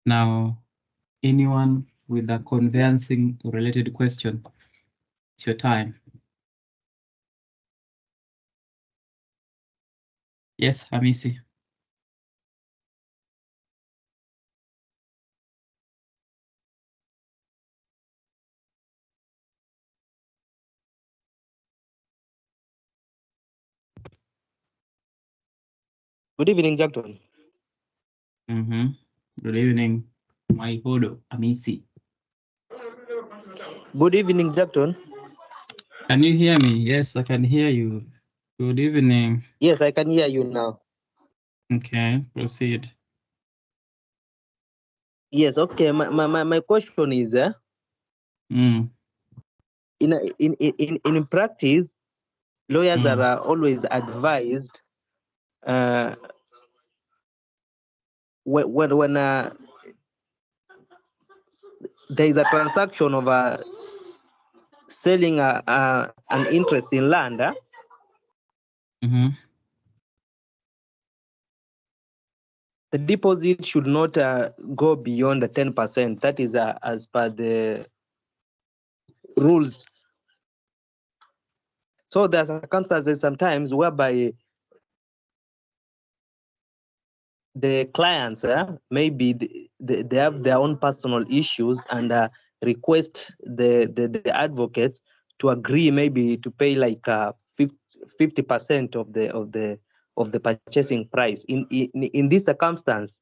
Now, anyone with a conveyancing related question, it's your time. Yes, Hamisi. Good evening, Jackton. Good evening, my Hodo, Hamisi. Good evening, Jackton. Can you hear me? Yes, I can hear you. Good evening. Yes, I can hear you now. Okay, proceed. Yes, okay. My question is, Mm. in practice, lawyers are always advised when there is a transaction of selling an interest in land. The deposit should not go beyond the 10%. That is as per the rules. So there are circumstances sometimes whereby the clients maybe they have their own personal issues and request the advocate to agree maybe to pay like 50% of the purchasing price. In this circumstance,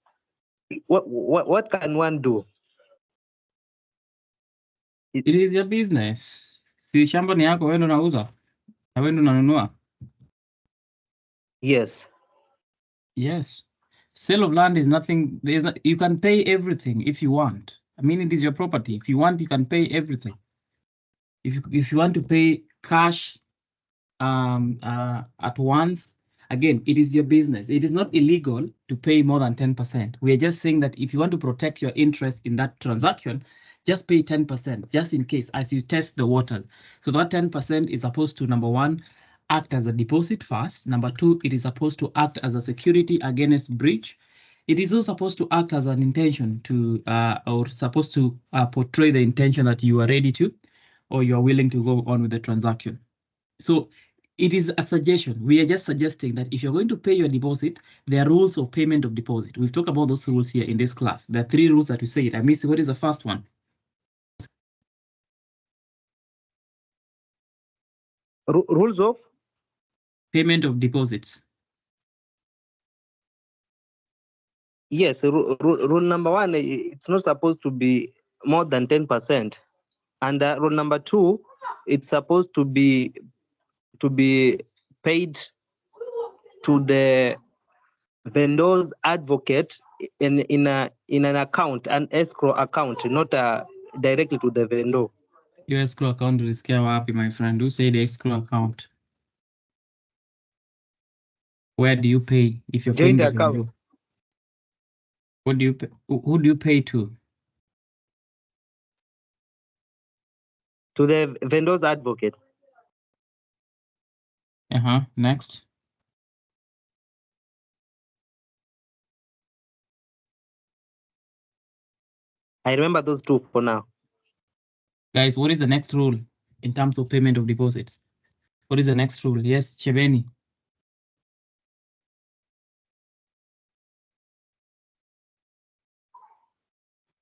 what can one do? It is your business. Si shamba ni yako, wewe ndo unauza na wewe ndo unanunua. Yes. Yes. Sale of land is nothing. You can pay everything if you want. I mean, it is your property. If you want, you can pay everything. If you want to pay cash at once, again, it is your business. It is not illegal to pay more than 10%. We are just saying that if you want to protect your interest in that transaction, just pay 10%, just in case, as you test the waters. So that 10% is supposed to, number one, act as a deposit first. Number two, it is supposed to act as a security against breach. It is also supposed to act as an intention to, or supposed to portray the intention that you are ready to, or you are willing to go on with the transaction. So it is a suggestion. We are just suggesting that if you're going to pay your deposit, there are rules of payment of deposit. We've talked about those rules here in this class. There are 3 rules that we said. I missed. What is the first one? Rules of payment of deposits. Yes, rule number 1, it's not supposed to be more than 10%. And rule number 2, it's supposed to be paid to the vendor's advocate in an account, an escrow account, not directly to the vendor. Your escrow account is wapi, my friend? Who said the escrow account? Where do you pay if you're paying Joint the account. vendor? What do you pay? Who do you pay to? To the vendor's advocate. Next. I remember those 2 for now. Guys, what is the next rule in terms of payment of deposits? What is the next rule? Yes, Chebeni.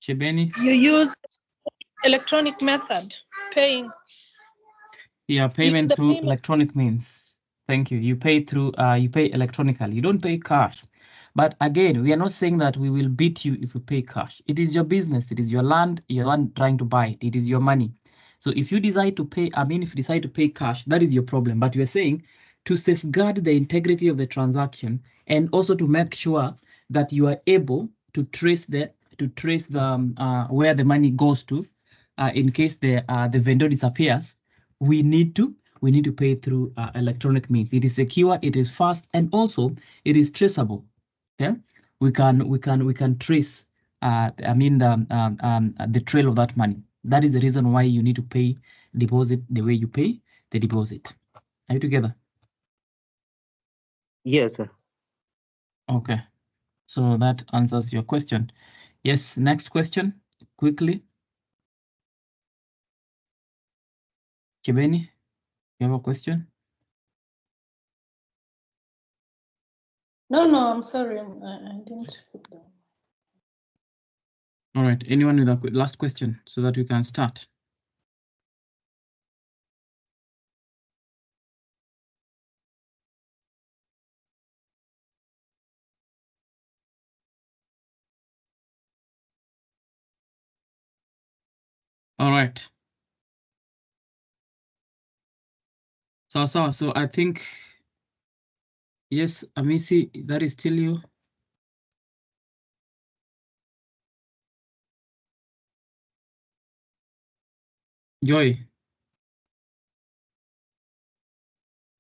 Chebeni? You use electronic method paying. Yeah, payment through electronic means. Thank you. You pay through, you pay electronically. You don't pay cash. But again, we are not saying that we will beat you if you pay cash. It is your business. It is your land. You're the one trying to buy it. It is your money. So if you decide to pay, if you decide to pay cash, that is your problem. But we are saying to safeguard the integrity of the transaction and also to make sure that you are able to trace the where the money goes to, in case the vendor disappears. We need to pay through electronic means. It is secure, it is fast, and also it is traceable. Okay, we can trace the trail of that money. That is the reason why you need to pay deposit the way you pay the deposit. Are you together? Yes, sir. Okay, so that answers your question. Yes, next question, quickly. Chibeni, you have a question? No, I'm sorry. I didn't put down. All right, anyone with a last question so that we can start? All right. So I think, yes, Amisi, that is still you. Joy.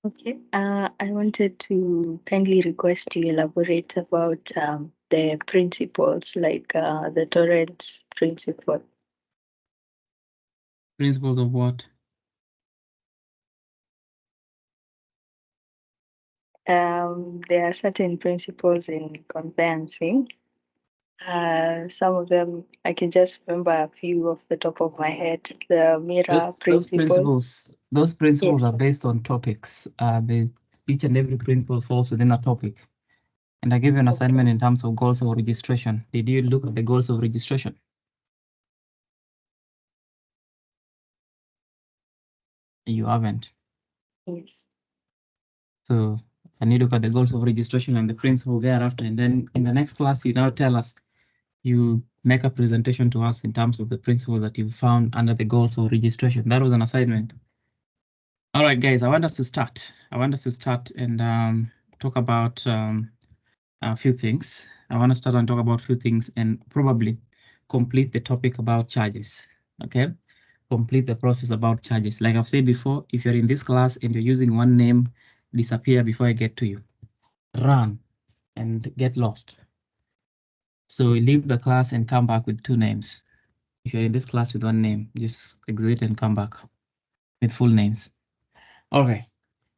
Okay, I wanted to kindly request you elaborate about the principles, like the torrents principle. Principles of what? There are certain principles in conveyancing. Some of them, I can just remember a few off the top of my head. The mirror principle. Those principles Yes. are based on topics. Each and every principle falls within a topic. And I gave you an assignment in terms of goals of registration. Did you look at the goals of registration? You haven't. Yes. So I need to look at the goals of registration and the principle thereafter. And then in the next class, you now tell us, you make a presentation to us in terms of the principle that you found under the goals of registration. That was an assignment. All right, guys, I want us to start. And talk about a few things. I want to start and talk about a few things and probably complete the topic about charges. Okay, complete the process about charges. Like I've said before, if you're in this class and you're using one name, disappear before I get to you. Run and get lost. So leave the class and come back with two names. If you're in this class with one name, just exit and come back with full names. Okay.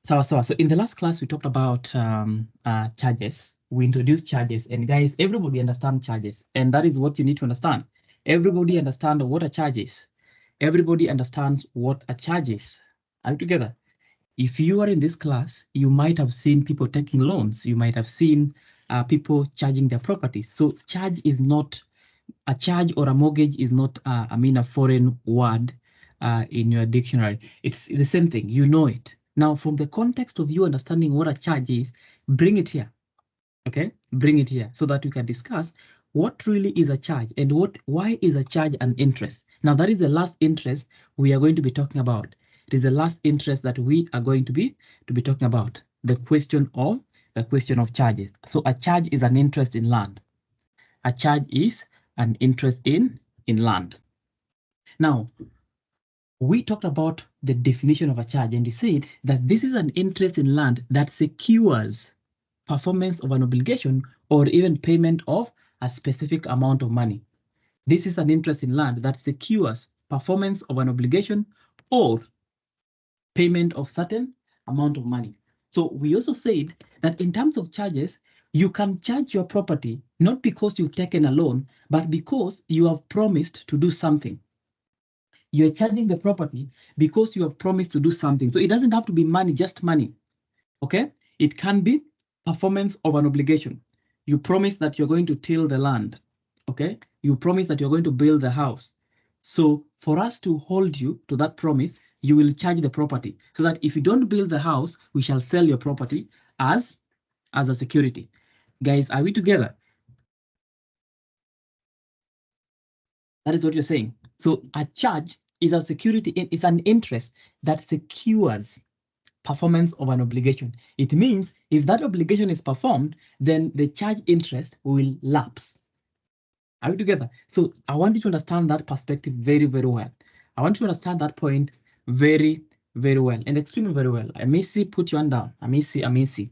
So in the last class, we talked about charges. We introduced charges, and guys, everybody understands charges, and that is what you need to understand. Everybody understands what a charge is. Everybody understands what a charge is. Are we together? If you are in this class, you might have seen people taking loans. You might have seen people charging their properties. So charge is not a charge, or a mortgage is not, a foreign word in your dictionary. It's the same thing, you know it. Now, from the context of you understanding what a charge is, bring it here, okay? Bring it here so that we can discuss what really is a charge and why is a charge an interest. Now, that is the last interest we are going to be talking about. It is the last interest that we are going to be talking about, the question of charges. So a charge is an interest in land. A charge is an interest in land. Now, we talked about the definition of a charge, and we said that this is an interest in land that secures performance of an obligation or even payment of a specific amount of money. This is an interest in land that secures performance of an obligation or payment of certain amount of money. So we also said that in terms of charges, you can charge your property not because you've taken a loan, but because you have promised to do something. You're charging the property because you have promised to do something. So it doesn't have to be money, just money. Okay? It can be performance of an obligation. You promise that you're going to till the land. Okay? You promise that you're going to build the house. So for us to hold you to that promise, you will charge the property so that if you don't build the house, we shall sell your property as a security. Guys, are we together? That is what you're saying. So a charge is a security, it's an interest that secures performance of an obligation. It means if that obligation is performed, then the charge interest will lapse. Are we together? So I want you to understand that perspective very, very well. I want you to understand that point very, very well and extremely very well. I may see, put your hand down. I may see.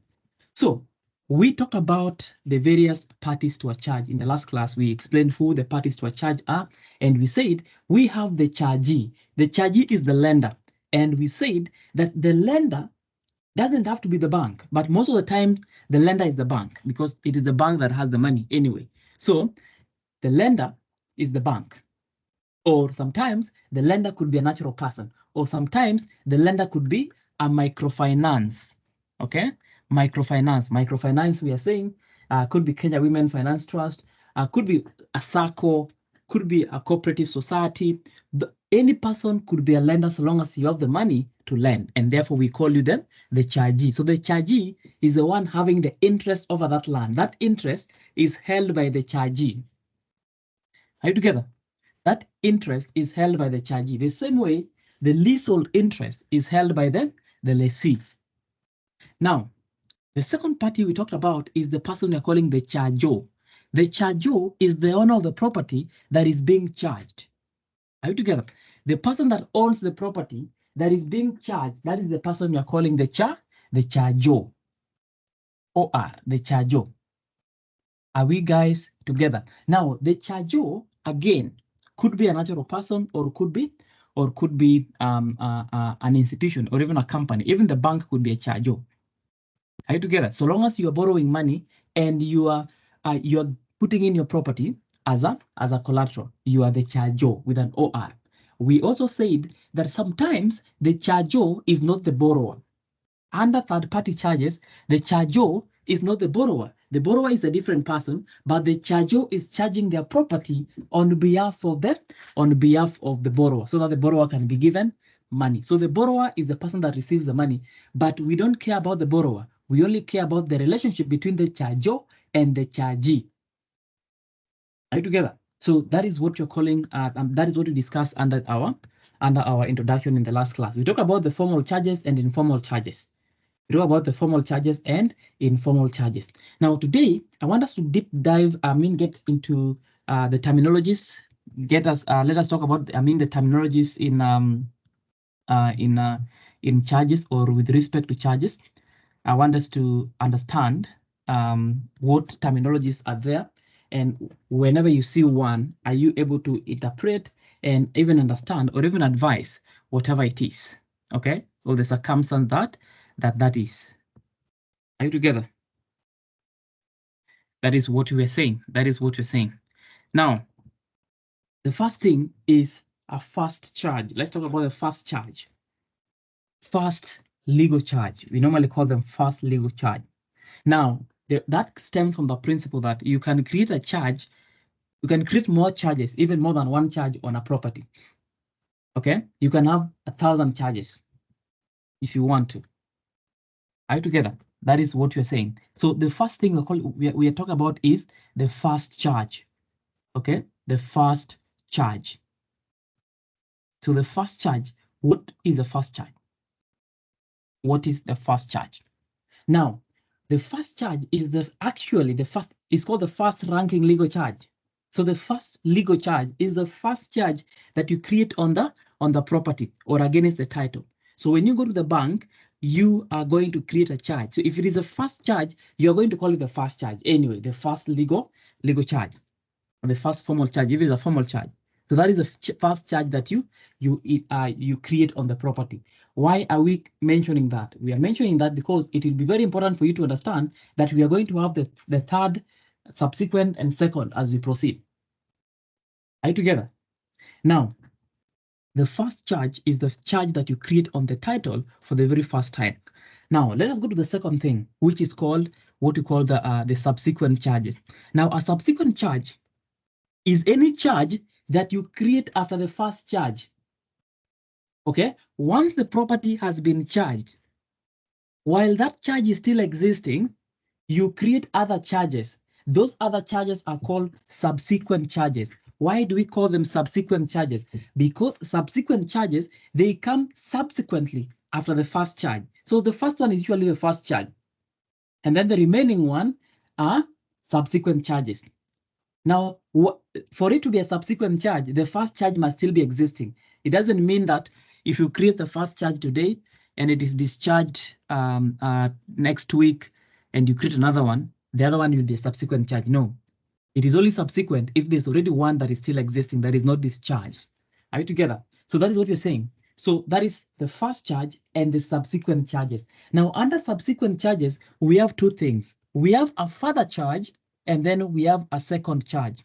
So we talked about the various parties to a charge. In the last class, we explained who the parties to a charge are, and we said we have the chargee. The chargee is the lender, and we said that the lender doesn't have to be the bank, but most of the time the lender is the bank because it is the bank that has the money anyway. So the lender is the bank. Or sometimes the lender could be a natural person. Or sometimes the lender could be a microfinance. Okay? Microfinance, we are saying, could be Kenya Women Finance Trust, could be a SACCO, could be a cooperative society. Any person could be a lender so long as you have the money to lend, and therefore we call you the chargee. So the chargee is the one having the interest over that land. That interest is held by the chargee. Are you together? That interest is held by the chargee. The same way, the leasehold interest is held by the lessee. Now, the second party we talked about is the person we're calling the chargeor. The chargeor is the owner of the property that is being charged. Are you together? The person that owns the property that is being charged, that is the person we are calling the chargeor. OR, the chargeor. Are we guys together? Now, the chargeor, again, could be a natural person or could be an institution or even a company. Even the bank could be a chargeor. Are you together? So long as you are borrowing money and you are putting in your property as a collateral, you are the chargeor with an OR. We also said that sometimes the chargeor is not the borrower. Under third-party charges, the chargeor is not the borrower. The borrower is a different person, but the chargeor is charging their property on behalf of the borrower, so that the borrower can be given money. So the borrower is the person that receives the money, but we don't care about the borrower. We only care about the relationship between the chargeor and the chargee. Are you together? So that is what you're calling, that is what we discussed under our introduction in the last class. We talked about the formal charges and informal charges. We talk about the formal charges and informal charges. Now today, I want us to deep dive, get into the terminologies. Let us talk about, the terminologies in charges or with respect to charges. I want us to understand what terminologies are there, and whenever you see one, are you able to interpret and even understand or even advise whatever it is, okay? Or the circumstance that is. Are you together? That is what we are saying. That is what we're saying. Now, the first thing is a first charge. Let's talk about the first charge. First legal charge. We normally call them first legal charge. Now, that stems from the principle that you can create a charge, you can create more charges, even more than one charge on a property. Okay? You can have 1,000 charges if you want to. Are you together? That is what we're saying. So the first thing we are talking about is the first charge. Okay? The first charge. So the first charge, what is the first charge? What is the first charge? Now, the first charge is it's called the first ranking legal charge. So the first legal charge is the first charge that you create on the property or against the title. So when you go to the bank, you are going to create a charge. So if it is a first charge, you're going to call it the first charge. Anyway, the first legal charge, or the first formal charge, if it is a formal charge. So that is the first charge that you create on the property. Why are we mentioning that? We are mentioning that because it will be very important for you to understand that we are going to have the third, subsequent, and second as we proceed. Are you together? Now, the first charge is the charge that you create on the title for the very first time. Now, let us go to the second thing, which is called what we call the subsequent charges. Now, a subsequent charge is any charge that you create after the first charge. Okay, once the property has been charged, while that charge is still existing, you create other charges. Those other charges are called subsequent charges. Why do we call them subsequent charges? Because subsequent charges, they come subsequently after the first charge. So the first one is usually the first charge. And then the remaining one are subsequent charges. Now, for it to be a subsequent charge, the first charge must still be existing. It doesn't mean that if you create the first charge today and it is discharged next week and you create another one, the other one will be a subsequent charge. No, it is only subsequent if there's already one that is still existing that is not discharged. Are you together? So that is what you're saying. So that is the first charge and the subsequent charges. Now, under subsequent charges, we have two things. We have a further charge and then we have a second charge.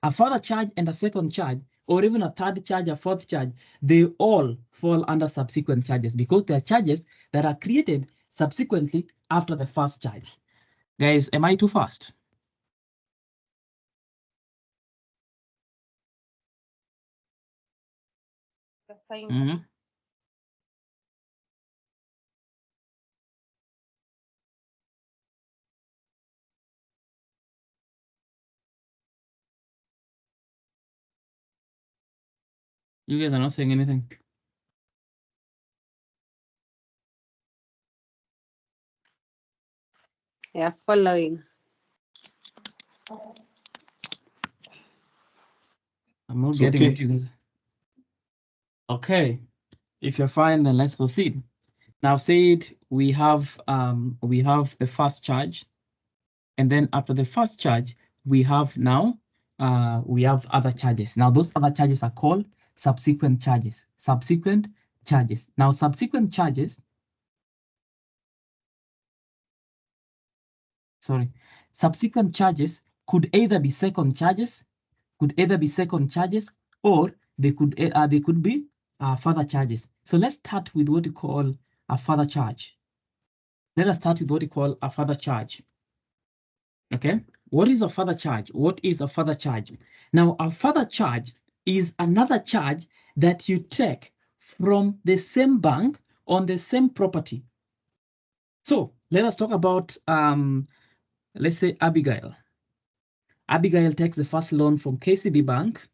A further charge and a second charge, or even a third charge, a fourth charge, they all fall under subsequent charges because they are charges that are created subsequently after the first charge. Guys, am I too fast? Mm-hmm. You guys are not saying anything. Yeah, following. I'm not It's getting okay. what you guys. Okay, if you're fine, then let's proceed. Now, said we have the first charge, and then after the first charge, we have other charges. Now, those other charges are called subsequent charges. Subsequent charges. Now, subsequent charges. Subsequent charges could either be second charges, or they could be further charges. So let's start with what we call a further charge. Let us start with what we call a further charge. Okay, what is a further charge? What is a further charge? Now, a further charge is another charge that you take from the same bank on the same property. So let us talk about, let's say Abigail. Abigail takes the first loan from KCB Bank,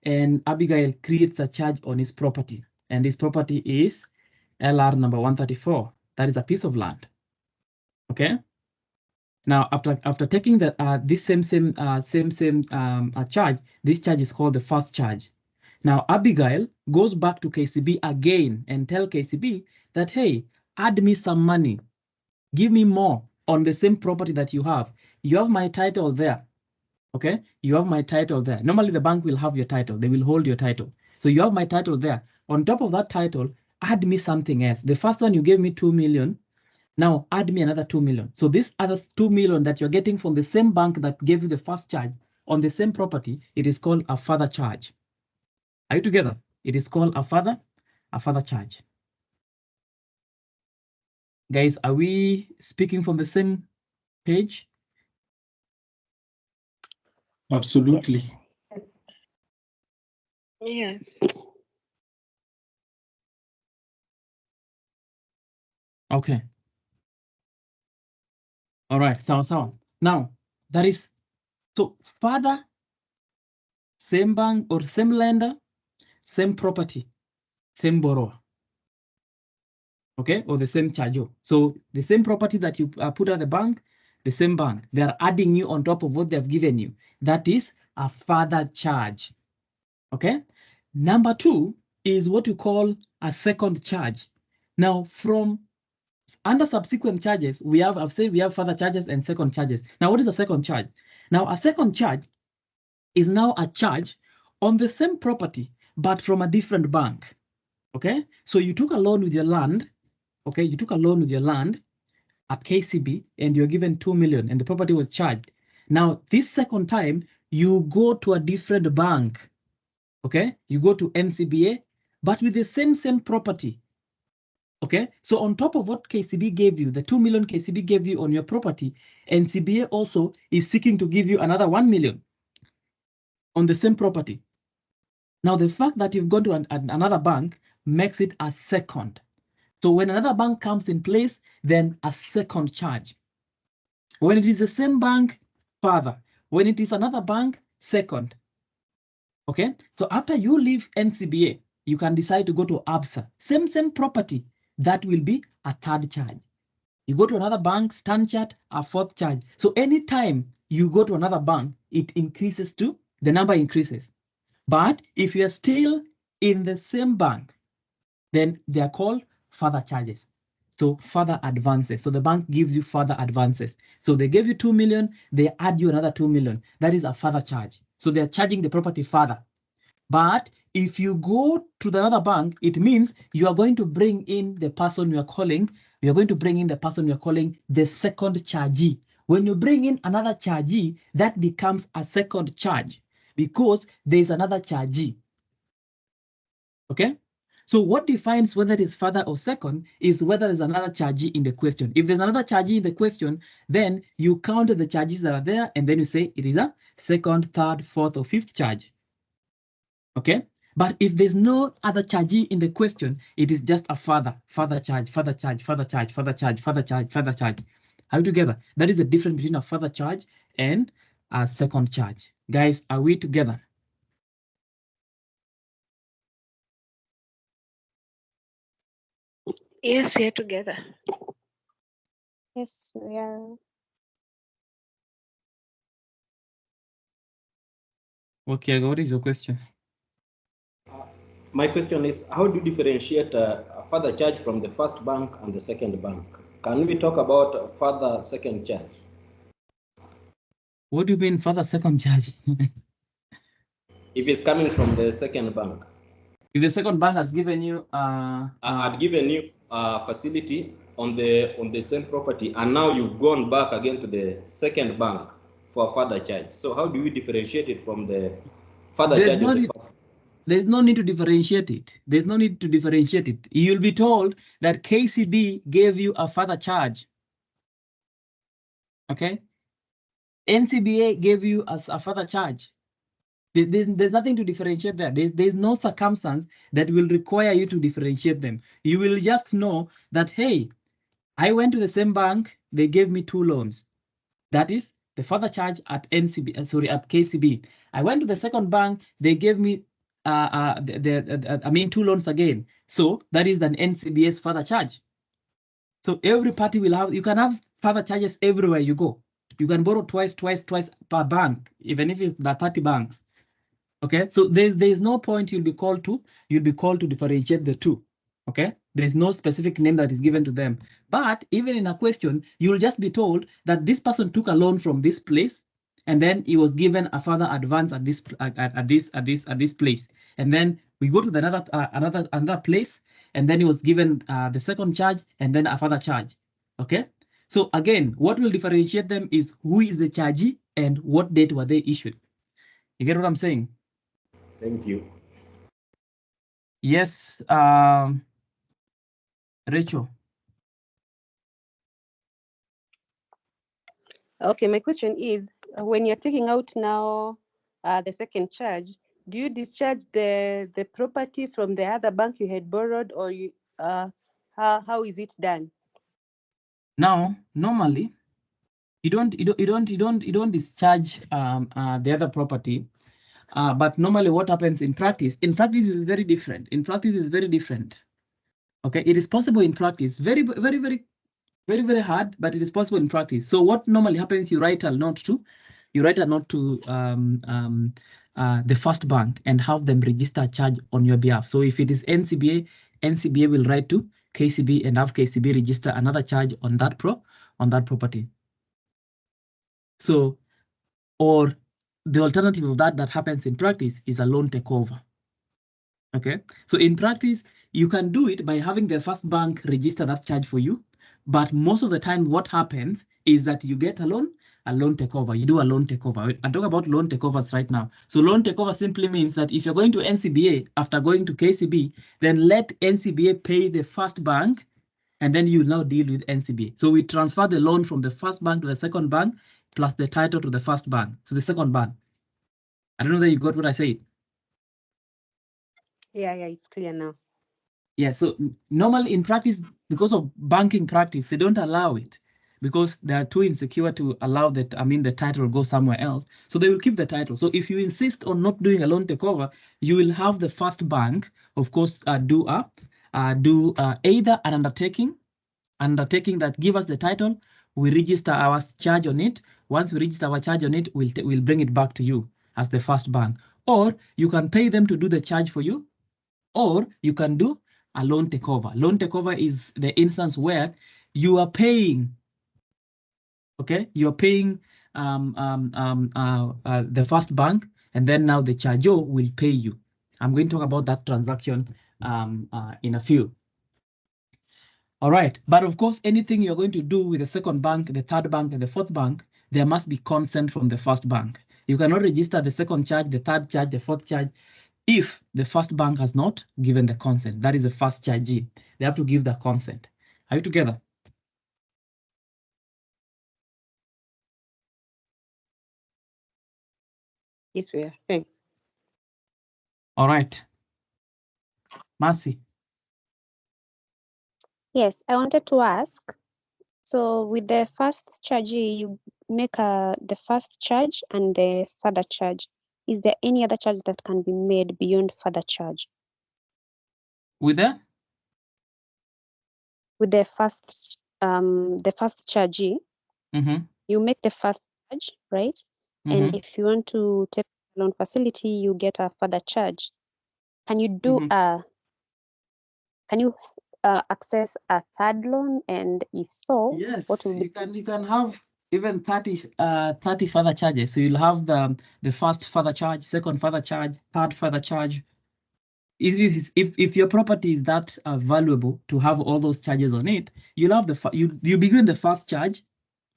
and Abigail creates a charge on his property, and his property is LR number 134. That is a piece of land. Okay. Now, after taking this same charge, this charge is called the first charge. Now, Abigail goes back to KCB again and tell KCB that, hey, add me some money, give me more on the same property that you have. You have my title there. Okay, you have my title there. Normally, the bank will have your title. They will hold your title. So you have my title there. On top of that title, add me something else. The first one you gave me 2 million. Now add me another 2 million. So this other 2 million that you're getting from the same bank that gave you the first charge on the same property, it is called a further charge. Are you together? It is called a further charge. Guys, are we speaking from the same page? Absolutely. Yes. Okay. All right, so now that is, so further, same bank or same lender, same property, same borrower. Okay, or the same charger. So the same property that you put at the bank, the same bank, they are adding you on top of what they've given you. That is a further charge. Okay. Number two is what you call a second charge. Now, from under subsequent charges, I've said we have further charges and second charges. Now, what is a second charge? Now, a second charge is now a charge on the same property, but from a different bank. Okay. So you took a loan with your land. Okay, you took a loan with your land at KCB and you're given 2 million and the property was charged. Now, this second time, you go to a different bank. Okay, you go to NCBA, but with the same property. Okay, so on top of what KCB gave you, the 2 million KCB gave you on your property, NCBA also is seeking to give you another 1 million on the same property. Now, the fact that you've gone to another bank makes it a second. So when another bank comes in place, then a second charge. When it is the same bank, further. When it is another bank, second. Okay, so after you leave NCBA, you can decide to go to ABSA. Same property, that will be a third charge. You go to another bank, StanChart, a fourth charge. So anytime you go to another bank, it increases to, the number increases. But if you're still in the same bank, then they are called further charges. So further advances. So the bank gives you further advances. So they gave you 2 million, they add you another 2 million. That is a further charge. So they're charging the property further. But if you go to the other bank, it means you are going to bring in the person you are calling. You're going to bring in the person you're calling the second chargee. When you bring in another chargee, that becomes a second charge. because there's another chargee. Okay? So what defines whether it is father or second is whether there's another chargee in the question. If there's another chargee in the question, then you count the charges that are there, and then you say it is a second, third, fourth, or fifth charge. Okay? But if there's no other chargee in the question, it is just a father charge, father charge, father charge, father charge, father charge, father charge. Are we together? That is the difference between a father charge and a second charge. Guys, are we together? Yes, we are together. Yes, we are. Okay, what is your question? My question is, how do you differentiate a further charge from the first bank and the second bank? Can we talk about further second charge? What do you mean further second charge? If it's coming from the second bank. If the second bank has given you I've given you a facility on the same property, and now you've gone back again to the second bank for a further charge. So how do we differentiate it from the further charge of the first? There's no need to differentiate it. There's no need to differentiate it. You'll be told that KCB gave you a further charge. Okay? NCBA gave you a further charge. There's nothing to differentiate there. There's no circumstance that will require you to differentiate them. You will just know that, hey, I went to the same bank, they gave me 2 loans. That is the further charge at at KCB. I went to the second bank, they gave me 2 loans again. So that is an NCBS further charge. So every party will have, you can have further charges everywhere you go. You can borrow twice per bank, even if it's the 30 banks. Okay, so there's no point you'll be called to differentiate the two. Okay, there's no specific name that is given to them. But even in a question, you'll just be told that this person took a loan from this place, and then he was given a further advance at this place. And then we go to the another place, and then he was given the second charge and then a further charge. Okay, so again, what will differentiate them is who is the chargee and what date were they issued. You get what I'm saying? Thank you. Yes, Rachel. Okay, my question is, when you're taking out now the second charge, do you discharge the property from the other bank you had borrowed, or you how is it done? Now, normally, you don't discharge the other property, but normally what happens in practice is very different. In practice is very different. Okay, it is possible in practice, very hard, but it is possible in practice. So what normally happens, you write a note to the first bank and have them register a charge on your behalf. So if it is NCBA will write to KCB and have KCB register another charge on that property. So, or the alternative of that happens in practice is a loan takeover. Okay, so in practice, you can do it by having the first bank register that charge for you. But most of the time, what happens is that you get a loan takeover. You do a loan takeover. I'm talking about loan takeovers right now. So loan takeover simply means that if you're going to NCBA after going to KCB, then let NCBA pay the first bank, and then you now deal with NCBA. So we transfer the loan from the first bank to the second bank, plus the title to the first bank, so the second bank. I don't know that you got what I said. Yeah, it's clear now. Yeah, so normally in practice, because of banking practice, they don't allow it because they are too insecure to allow that. I mean, the title go somewhere else, so they will keep the title. So if you insist on not doing a loan takeover, you will have the first bank, of course, do either an undertaking that give us the title. We register our charge on it. Once we register our charge on it, we'll bring it back to you as the first bank, or you can pay them to do the charge for you, or you can do a loan takeover. Loan takeover is the instance where you are paying, okay? You're paying the first bank, and then now the charger will pay you. I'm going to talk about that transaction in a few. All right, but of course, anything you're going to do with the second bank, the third bank, and the fourth bank, there must be consent from the first bank. You cannot register the second charge, the third charge, the fourth charge, if the first bank has not given the consent. That is the first chargee. They have to give the consent. Are you together? Yes, we are. Thanks. All right. Mercy. Yes, I wanted to ask. So with the first chargee, you make the first charge and the further charge. Is there any other charge that can be made beyond further charge? With the? With the first chargee, you make the first charge, right? And if you want to take a loan facility, you get a further charge. Can you do access a third loan? And if so, Yes, what will be you can have even 30 further charges. So you'll have the first further charge, second further charge, third further charge. If your property is that valuable to have all those charges on it, you'll have you begin the first charge,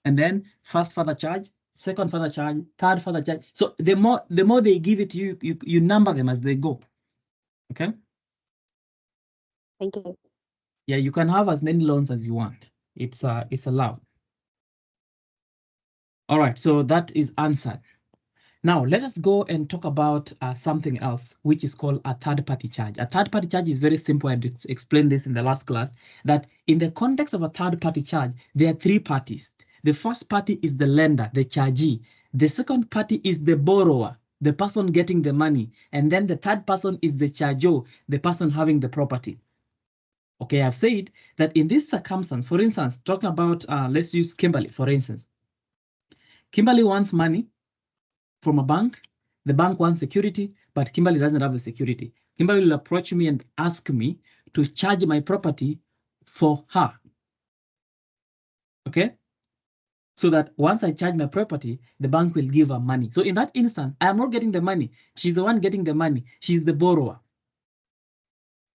and then first further charge, second further charge, third further charge. So the more they give it to you, you number them as they go. Okay. Thank you. Yeah, you can have as many loans as you want. It's allowed. All right, so that is answered. Now let us go and talk about something else, which is called a third-party charge. A third-party charge is very simple. I explained this in the last class, that in the context of a third-party charge, there are three parties. The first party is the lender, the chargee. The second party is the borrower, the person getting the money. And then the third person is the chargor, the person having the property. Okay, I've said that in this circumstance, for instance, talking about, let's use Kimberly, for instance. Kimberly wants money from a bank. The bank wants security, but Kimberly doesn't have the security. Kimberly will approach me and ask me to charge my property for her. Okay? So that once I charge my property, the bank will give her money. So in that instance, I am not getting the money. She's the one getting the money. She's the borrower.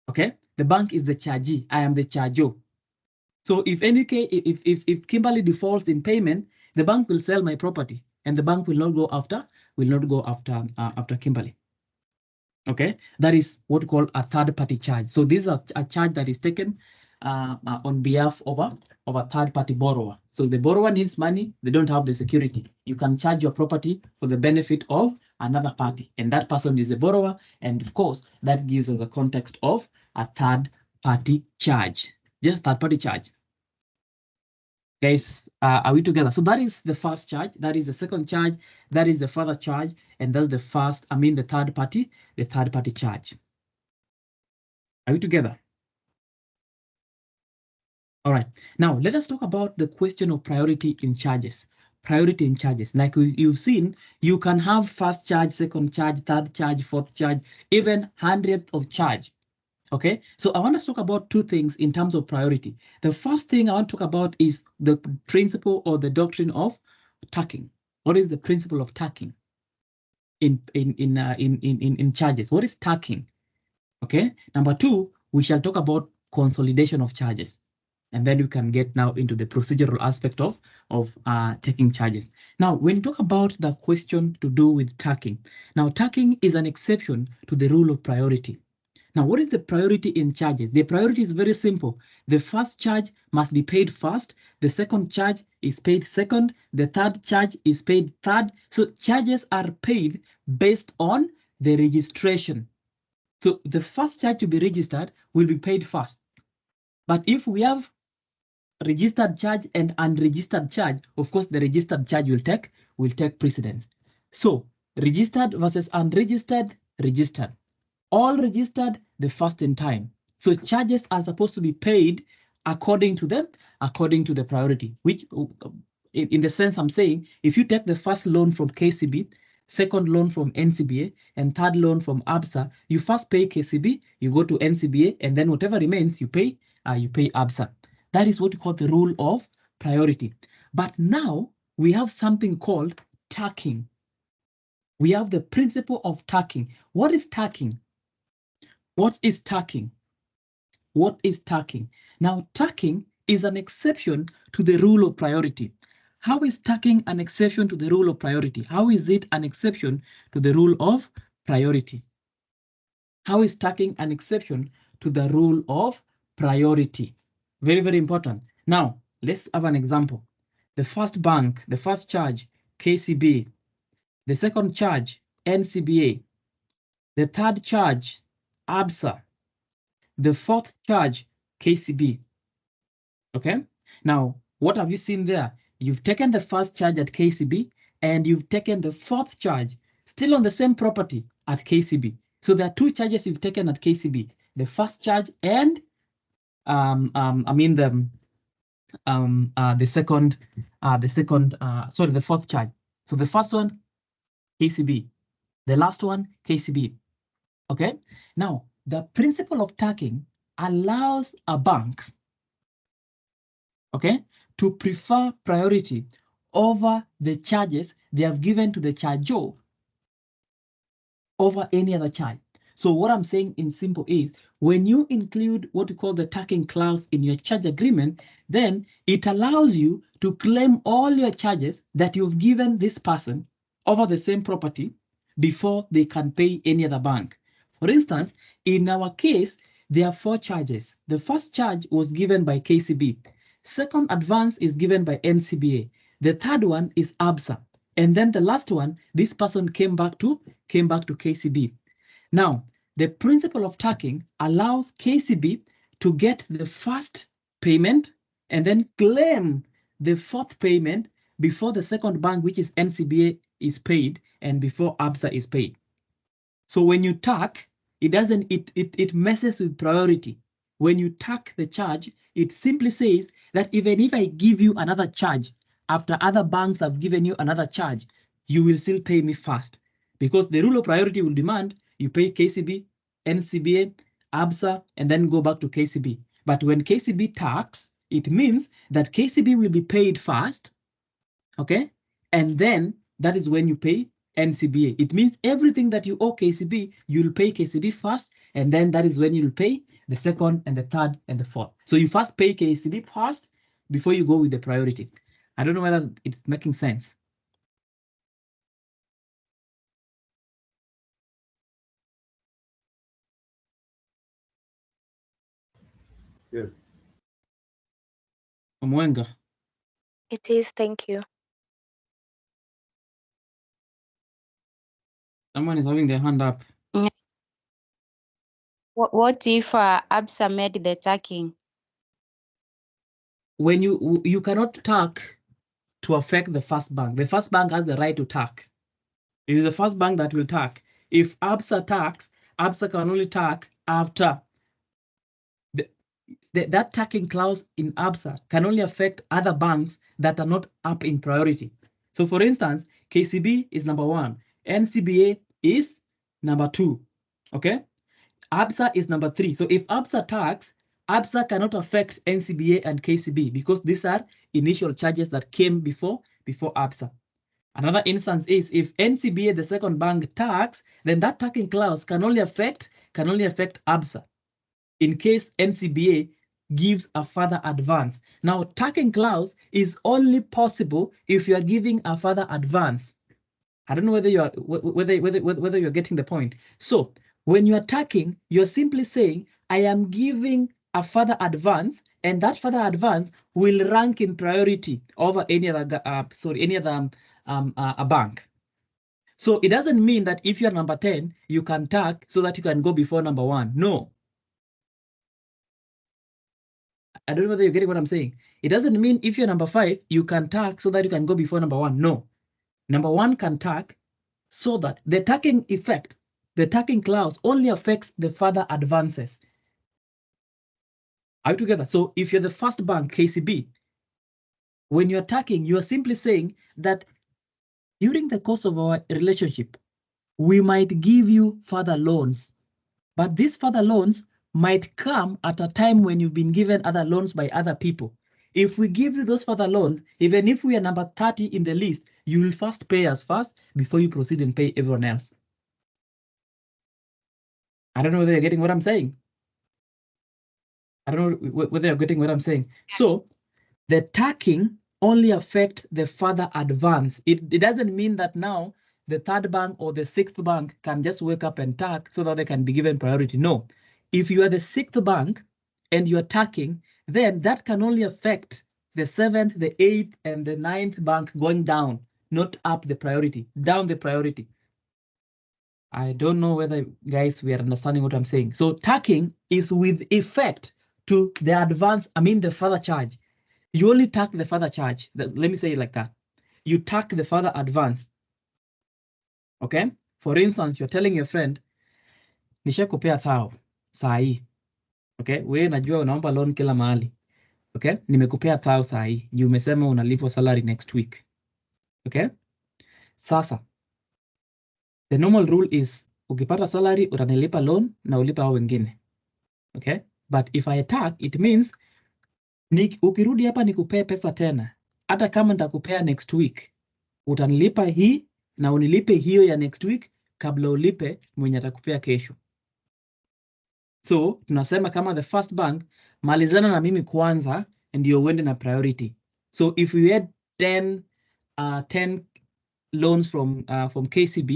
Okay? The bank is the chargee. I am the charger. So if Kimberly defaults in payment, the bank will sell my property, and the bank will not go after Kimberly. Okay, that is what we call a third-party charge. So this is a charge that is taken on behalf of a third-party borrower. So the borrower needs money, they don't have the security. You can charge your property for the benefit of another party, and that person is the borrower. And of course, that gives us the context of a third-party charge. Just third-party charge. Guys, are we together? So that is the first charge, that is the second charge, that is the further charge, and that's the third party charge. Are we together? All right, now let us talk about the question of priority in charges. Priority in charges, like you've seen, you can have first charge, second charge, third charge, fourth charge, even hundredth of charge. Okay, so I want to talk about two things in terms of priority. The first thing I want to talk about is the principle or the doctrine of tacking. What is the principle of tacking in charges? What is tacking? Okay, number two, we shall talk about consolidation of charges, and then we can get now into the procedural aspect of taking charges. Now, when you talk about the question to do with tacking, now tacking is an exception to the rule of priority. Now, what is the priority in charges? The priority is very simple. The first charge must be paid first. The second charge is paid second. The third charge is paid third. So charges are paid based on the registration. So the first charge to be registered will be paid first. But if we have registered charge and unregistered charge, of course, the registered charge will take precedence. So registered versus unregistered, registered. All registered the first in time. So charges are supposed to be paid according to the priority, which in the sense I'm saying, if you take the first loan from KCB, second loan from NCBA, and third loan from ABSA, you first pay KCB, you go to NCBA, and then whatever remains, you pay ABSA. That is what we call the rule of priority. But now we have something called tacking. We have the principle of tacking. What is tacking? What is tacking? What is tacking? Now, tacking is an exception to the rule of priority. How is tacking an exception to the rule of priority? How is it an exception to the rule of priority? How is tacking an exception to the rule of priority? Very, very important. Now, let's have an example. The first bank, the first charge, KCB. The second charge, NCBA. The third charge, ABSA. The fourth charge, KCB. Okay? Now, what have you seen there? You've taken the first charge at KCB and you've taken the fourth charge, still on the same property at KCB. So there are two charges you've taken at KCB, the first charge and the fourth charge. So the first one, KCB, the last one, KCB. Okay. Now, the principle of tacking allows a bank, okay, to prefer priority over the charges they have given to the charger over any other charge. So what I'm saying in simple is, when you include what we call the tacking clause in your charge agreement, then it allows you to claim all your charges that you've given this person over the same property before they can pay any other bank. For instance, in our case, there are 4 charges. The first charge was given by KCB. Second advance is given by NCBA. The third one is ABSA. And then the last one, this person came back to KCB. Now, the principle of tacking allows KCB to get the first payment and then claim the fourth payment before the second bank, which is NCBA, is paid and before ABSA is paid. So when you tack, it messes with priority. When you tack the charge, it simply says that even if I give you another charge after other banks have given you another charge, you will still pay me first, because the rule of priority will demand you pay KCB, NCBA, ABSA, and then go back to KCB. But when KCB tacks, it means that KCB will be paid first, okay? And then that is when you pay NCBA. It means everything that you owe KCB, you'll pay KCB first, and then that is when you'll pay the second and the third and the fourth. So you first pay KCB first before you go with the priority. I don't know whether it's making sense. Yes. Omwenga. It is, thank you. Someone is having their hand up. What if ABSA made the tacking? When you cannot tack to affect the first bank. The first bank has the right to tack. It is the first bank that will tack. If ABSA tacks, ABSA can only tack after that tacking clause in ABSA can only affect other banks that are not up in priority. So for instance, KCB is number 1, NCBA is number 2, okay? ABSA is number 3. So if ABSA tacks, ABSA cannot affect NCBA and KCB because these are initial charges that came before ABSA. Another instance is if NCBA, the second bank, tacks, then that tacking clause can only affect ABSA in case NCBA gives a further advance. Now, tacking clause is only possible if you are giving a further advance. I don't know whether you're getting the point. So when you are tacking, you're simply saying, I am giving a further advance, and that further advance will rank in priority over any other a bank. So it doesn't mean that if you're number 10, you can tack so that you can go before number 1. No. I don't know whether you're getting what I'm saying. It doesn't mean if you're number 5, you can tack so that you can go before number 1. No. Number 1 can tack so that the tacking effect, the tacking clause only affects the further advances. Are you together? So if you're the first bank, KCB, when you're tacking, you're simply saying that during the course of our relationship, we might give you further loans, but these further loans might come at a time when you've been given other loans by other people. If we give you those further loans, even if we are number 30 in the list, you will first pay us first before you proceed and pay everyone else. I don't know whether you're getting what I'm saying. I don't know whether you're getting what I'm saying. So the tacking only affect the further advance. It doesn't mean that now the third bank or the sixth bank can just wake up and tack so that they can be given priority. No, if you are the sixth bank and you are tacking, then that can only affect the seventh, the eighth, and the ninth bank going down, not up the priority, down the priority. I don't know whether guys we are understanding what I'm saying. So tacking is with effect to the advance, the further charge. You only tack the further charge. Let me say it like that. You tack the further advance. Okay? For instance, you're telling your friend, nishakupea thao saa hii. Okay? Wewe najua unaomba loan kila mahali. Okay? Nimekupea thao saa hii. You umesema unalipwa salary next week. Okay? Sasa, the normal rule is ukipata salary utanilipa loan na ulipa hao wengine. Okay? But if I tack, it means ukirudi hapa nikupee pesa tena. Hata kama nitakupea next week, utanilipa hii na unilipe hiyo ya next week kabla ulipe mwenye atakupea kesho. So tunasema kama the first bank, malizana na mimi kwanza ndio uende na priority. So if you had 10 loans from KCB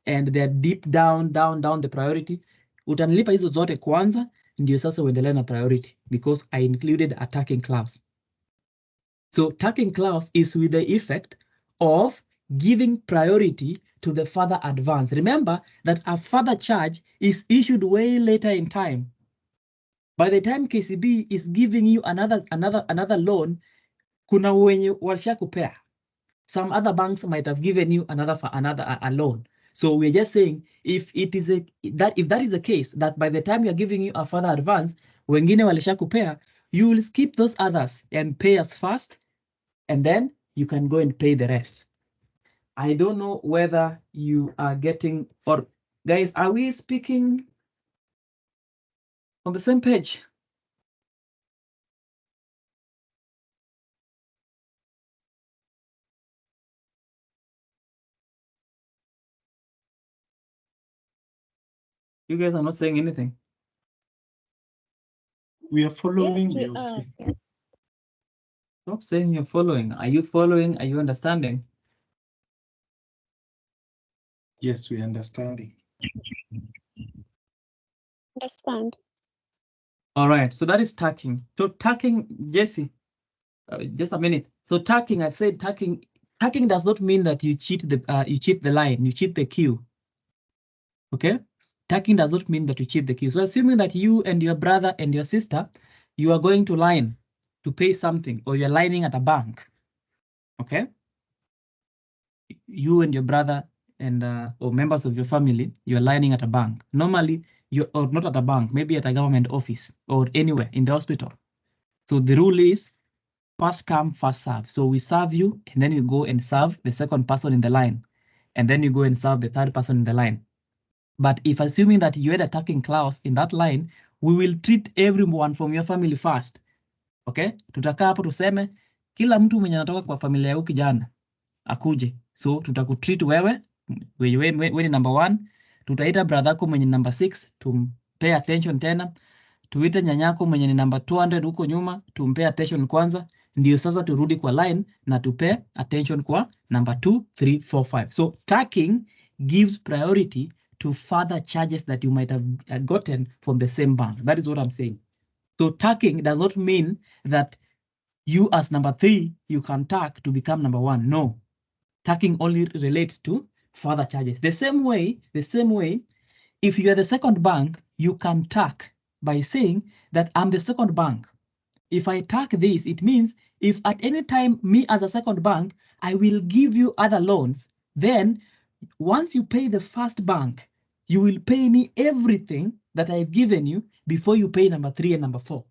and they're deep down the priority, utanilipa hizo zote kwanza ndio sasa uendelee na priority because I included a tacking clause. So tacking clause is with the effect of giving priority to the further advance. Remember that a further charge is issued way later in time. By the time KCB is giving you another loan, kuna wenye walishakupea. Some other banks might have given you a loan. So we're just saying if that is the case, that by the time you're giving you a further advance, wengine walishakupea, you will skip those others and pay us first, and then you can go and pay the rest. I don't know whether you are getting, or guys, are we speaking on the same page? You guys are not saying anything. We are following Yes, you. we are. Stop saying you're following. Are you following? Are you understanding? Yes, we are understanding. Understand. All right, so that is tacking. So tacking, Jesse, just a minute. So tacking, I've said tacking. Tacking does not mean that you cheat the line, you cheat the queue. Okay, tacking does not mean that you cheat the queue. So assuming that you and your brother and your sister, you are going to line to pay something, or you're lining at a bank. Okay, you and your brother and or members of your family, you're lining at a bank. Normally, or not at a bank, maybe at a government office or anywhere in the hospital. So the rule is first come, first serve. So we serve you, and then you go and serve the second person in the line, and then you go and serve the third person in the line. But if assuming that you had a tacking clause in that line, we will treat everyone from your family first. Okay? Tutakaa hapo tuseme kila mtu mwenye anatoka kwa familia ya huyu kijana akuje. So tutakutreat wewe ni number 1. Tutaita brother yako mwenye number 6 tumpay attention tena. Tuite nyanyako mwenye ni number 200 huko nyuma tumpay attention kwanza, ndio sasa turudi kwa line na tupay attention kwa number 2, 3, 4, 5. So tacking gives priority to further charges that you might have gotten from the same bank. That is what I'm saying. So tacking does not mean that you as number 3, you can tack to become number 1. No. Tacking only relates to further charges. The same way, if you are the second bank, you can tack by saying that I'm the second bank. If I tack this, it means if at any time me as a second bank, I will give you other loans, then once you pay the first bank, you will pay me everything that I've given you before you pay number 3 and number 4.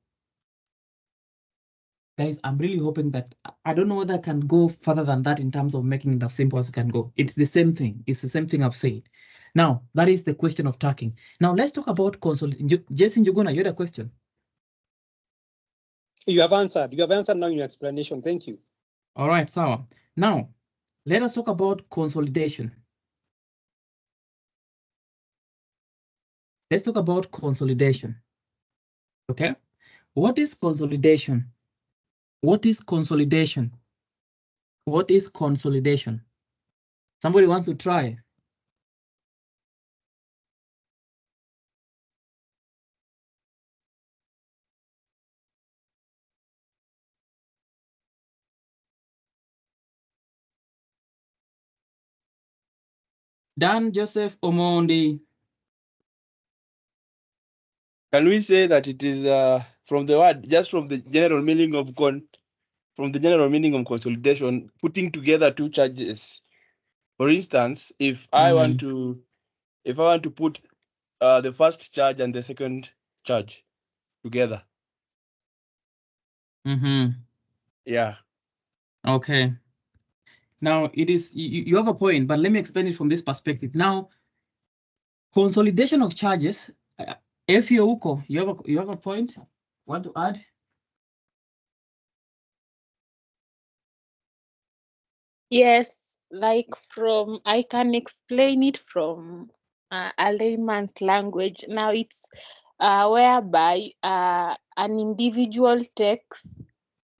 Guys, I'm really hoping that, I don't know whether I can go further than that in terms of making it as simple as I can go. It's the same thing. It's the same thing I've said. Now, that is the question of tacking. Now, let's talk about consolidation. Jason Njuguna, you had a question. You have answered. You have answered now in your explanation. Thank you. All right, Sawa. Now, let us talk about consolidation. Let's talk about consolidation. Okay? What is consolidation? What is consolidation? What is consolidation? Somebody wants to try? Dan Joseph Omondi. Can we say that it is from the word, just from the general meaning of consolidation, putting together two charges? For instance, if I want to put the first charge and the second charge together. Yeah. Okay. Now it is you have a point, but let me explain it from this perspective. Now, consolidation of charges. Efio Uko, you have a point? Want to add? Yes, like I can explain it from a layman's language. Now it's whereby an individual takes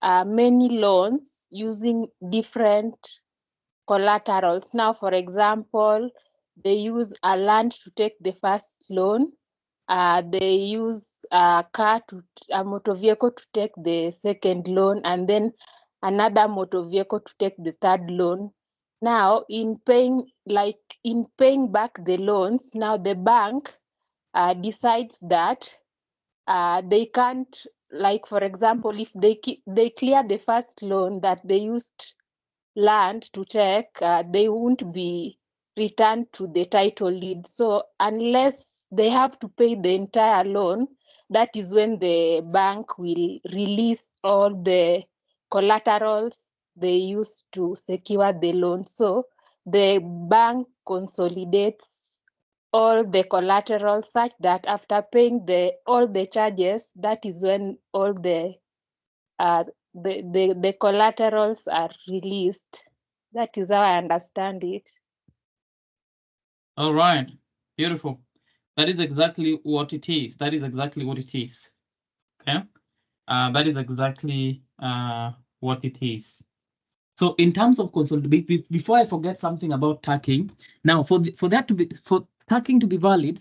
many loans using different collaterals. Now, for example, they use a land to take the first loan. They use a motor vehicle to take the second loan, and then another motor vehicle to take the third loan. Now, in paying back the loans, now the bank decides that they can't, like for example, if they clear the first loan that they used land to take, they won't be returned to the title deed. So unless they have to pay the entire loan, that is when the bank will release all the collaterals they used to secure the loan. So the bank consolidates all the collateral such that after paying all the charges, that is when all the collaterals are released. That is how I understand it. All right, beautiful. That is exactly what it is. That is exactly what it is. Okay, that is exactly what it is. So in terms of consolidation, before I forget something about tacking, now for tacking to be valid,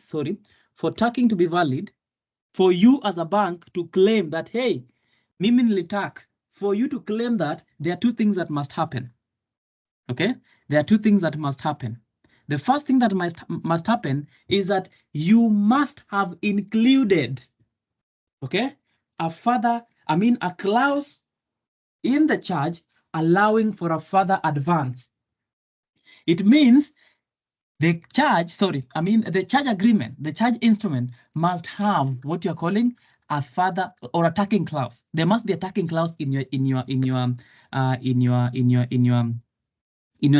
for you as a bank to claim that, hey, mimi nilitack, for you to claim that, there are two things that must happen. Okay, there are two things that must happen. The first thing that must happen is that you must have included, okay, a clause in the charge allowing for a further advance. It means the charge agreement, the charge instrument must have what you're calling a further or a tacking clause. There must be a tacking clause in your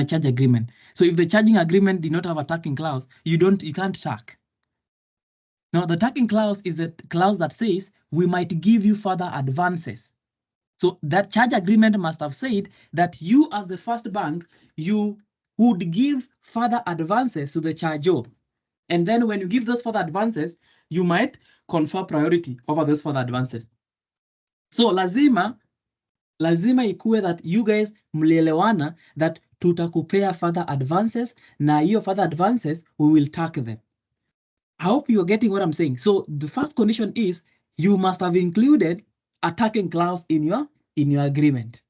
charge agreement. So if the charging agreement did not have a tacking clause, you can't tack. Now the tacking clause is a clause that says we might give you further advances. So that charge agreement must have said that you as the first bank, you would give further advances to the charger. And then when you give those further advances, you might confer priority over those further advances. So lazima ikuwe that you guys mlielewana that tutakupea further advances na hiyo further advances we will tack them. I hope you are getting what I'm saying. So the first condition is you must have included a tacking clause in your agreement.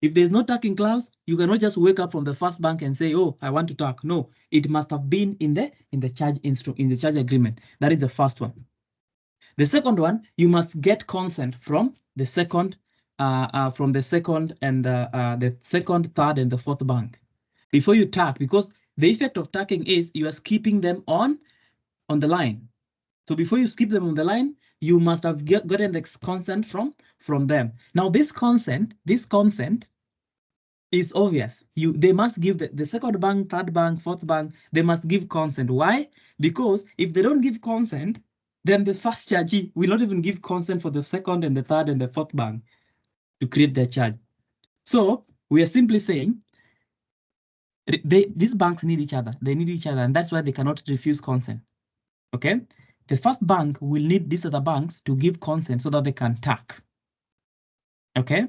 If there's no tacking clause, you cannot just wake up from the first bank and say, "Oh, I want to tack." No, it must have been in the charge agreement. That is the first one. The second one, you must get consent from the second and the second, third, and the fourth bank before you tack, because the effect of tacking is you are keeping them on the line. So before you skip them on the line, you must have gotten the consent from them. Now this consent is obvious. They must give the second bank, third bank, fourth bank, they must give consent. Why? Because if they don't give consent, then the first chargee will not even give consent for the second and the third and the fourth bank to create their charge. So we are simply saying these banks need each other. They need each other, and that's why they cannot refuse consent. Okay? The first bank will need these other banks to give consent so that they can tack. Okay?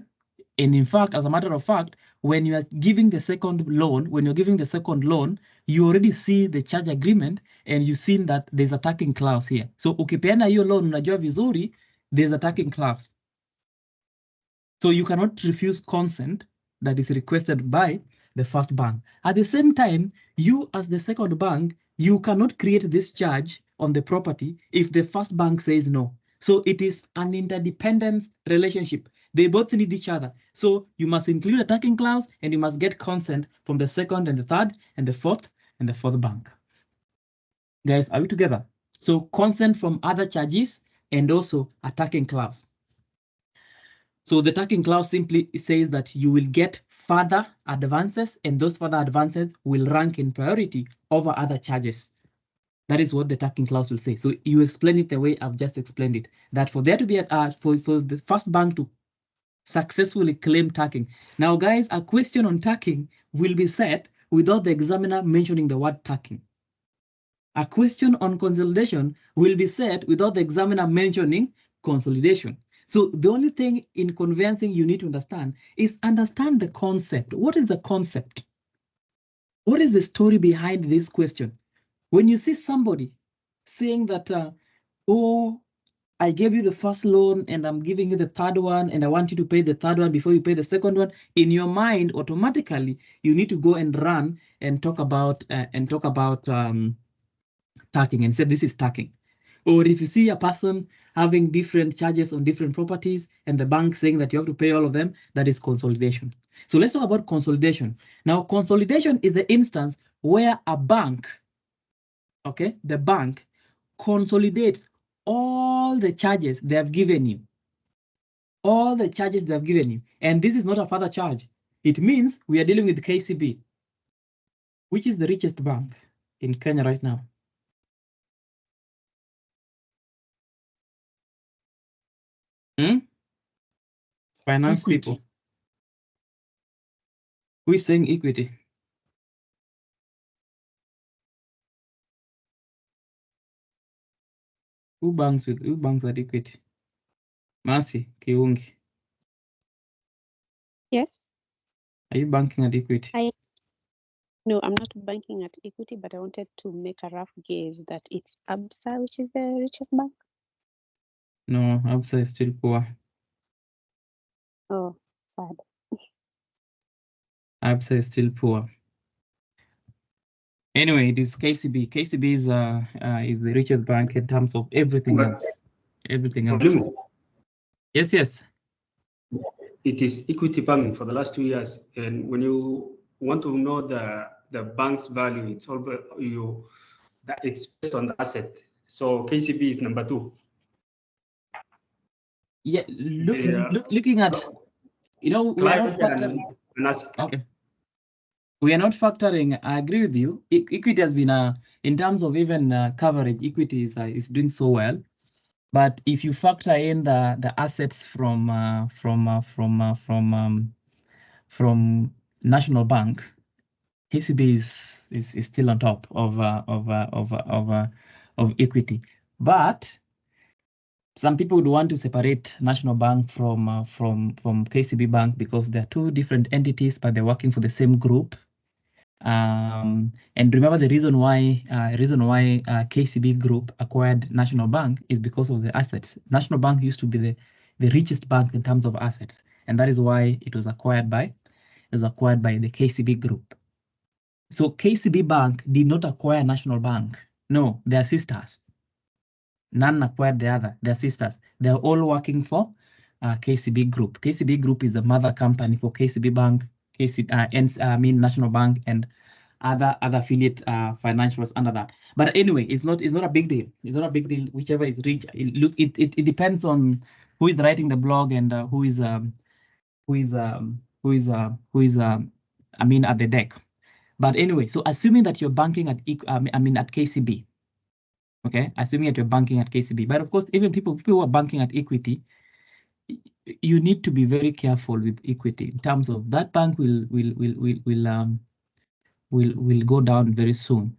And in fact, as a matter of fact, when you are giving the second loan, you already see the charge agreement and you've seen that there's a tagging clause here. So ukipeana hiyo loan unajua vizuri, there's a tagging clause. So you cannot refuse consent that is requested by the first bank. At the same time, you as the second bank, you cannot create this charge on the property if the first bank says no. So it is an interdependent relationship. They both need each other. So you must include a tagging clause and you must get consent from the second and the third and the fourth bank. Guys, are we together? So consent from other charges and also a tagging clause. So the tagging clause simply says that you will get further advances and those further advances will rank in priority over other charges. That is what the tagging clause will say. So you explain it the way I've just explained it, that for there to be for the first bank to successfully claim tagging. Now guys, a question on tagging will be set without the examiner mentioning the word tagging. A question on consolidation will be set without the examiner mentioning consolidation. So the only thing in conveyancing you need to understand is understand the concept. What is the concept? What is the story behind this question? When you see somebody saying that, oh, I gave you the first loan and I'm giving you the third one and I want you to pay the third one before you pay the second one, in your mind, automatically, you need to go and run and talk about tagging and say this is tagging. Or if you see a person having different charges on different properties and the bank saying that you have to pay all of them, that is consolidation. So let's talk about consolidation. Now, consolidation is the instance where a bank, okay, the bank consolidates all the charges they have given you. All the charges they have given you. And this is not a further charge. It means we are dealing with KCB, which is the richest bank in Kenya right now. Finance Equity. people. Who is saying equity? Who banks at equity? Mercy, Kiungi. Yes. Are you banking at equity? No, I'm not banking at equity, but I wanted to make a rough guess that it's ABSA, which is the richest bank. No, ABSA is still poor. Oh, sad. ABSA is still poor. Anyway, it is KCB. KCB is the richest bank in terms of everything else. Everything else. Yes, yes. It is equity banking for the last 2 years, and when you want to know the bank's value, it's all it's based on the asset. So KCB is number 2. Yeah, looking at, you know, we are not factoring. Okay. We are not factoring. I agree with you. Equity has been in terms of even coverage. Equity is doing so well, but if you factor in the assets from National Bank, KCB is still on top of equity. But some people would want to separate National Bank from KCB Bank because they're two different entities, but they're working for the same group. And remember the reason why KCB Group acquired National Bank is because of the assets. National Bank used to be the richest bank in terms of assets, and that is why it was acquired by the KCB Group. So KCB Bank did not acquire National Bank. No, they are sisters. None acquired the other. They're sisters. They're all working for KCB Group. KCB Group is the mother company for KCB Bank, National Bank, and other affiliate financials under that. But anyway, it's not a big deal. It's not a big deal. Whichever is rich, it depends on who is writing the blog and who is at the deck. But anyway, so assuming that you're banking at at KCB. Okay, assuming that you're banking at KCB, but of course, even people who are banking at equity, you need to be very careful with equity in terms of that bank will go down very soon.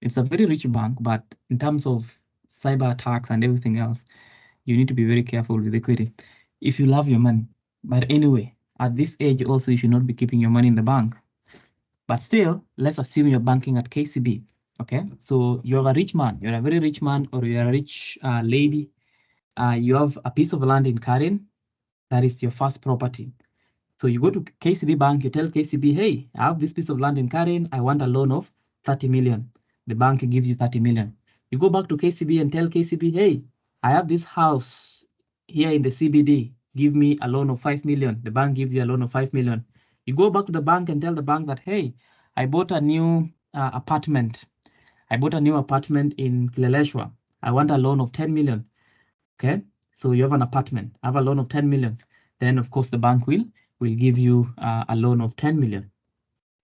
It's a very rich bank, but in terms of cyber attacks and everything else, you need to be very careful with equity if you love your money. But anyway, at this age also you should not be keeping your money in the bank. But still, let's assume you're banking at KCB. Okay, so you're a rich man, you're a very rich man, or you're a rich lady. You have a piece of land in Karen. That is your first property. So you go to KCB Bank, you tell KCB, hey, I have this piece of land in Karen. I want a loan of 30 million. The bank gives you 30 million. You go back to KCB and tell KCB, hey, I have this house here in the CBD. Give me a loan of 5 million. The bank gives you a loan of 5 million. You go back to the bank and tell the bank that, hey, I bought a new apartment. I bought a new apartment in Kileleshwa. I want a loan of 10 million. Okay, so you have an apartment, I have a loan of 10 million. Then of course the bank will give you a loan of 10 million.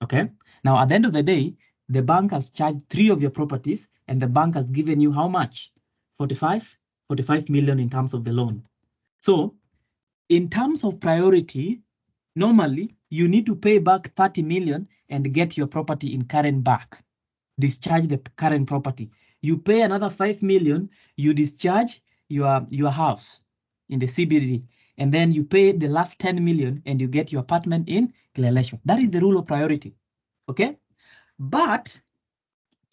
Okay, now at the end of the day, the bank has charged 3 of your properties and the bank has given you how much? 45 million in terms of the loan. So in terms of priority, normally you need to pay back 30 million and get your property in Karen back. Discharge the current property. You pay another 5 million, you discharge your house in the CBD, and then you pay the last 10 million and you get your apartment in Kileleshwa. That is the rule of priority. Okay, but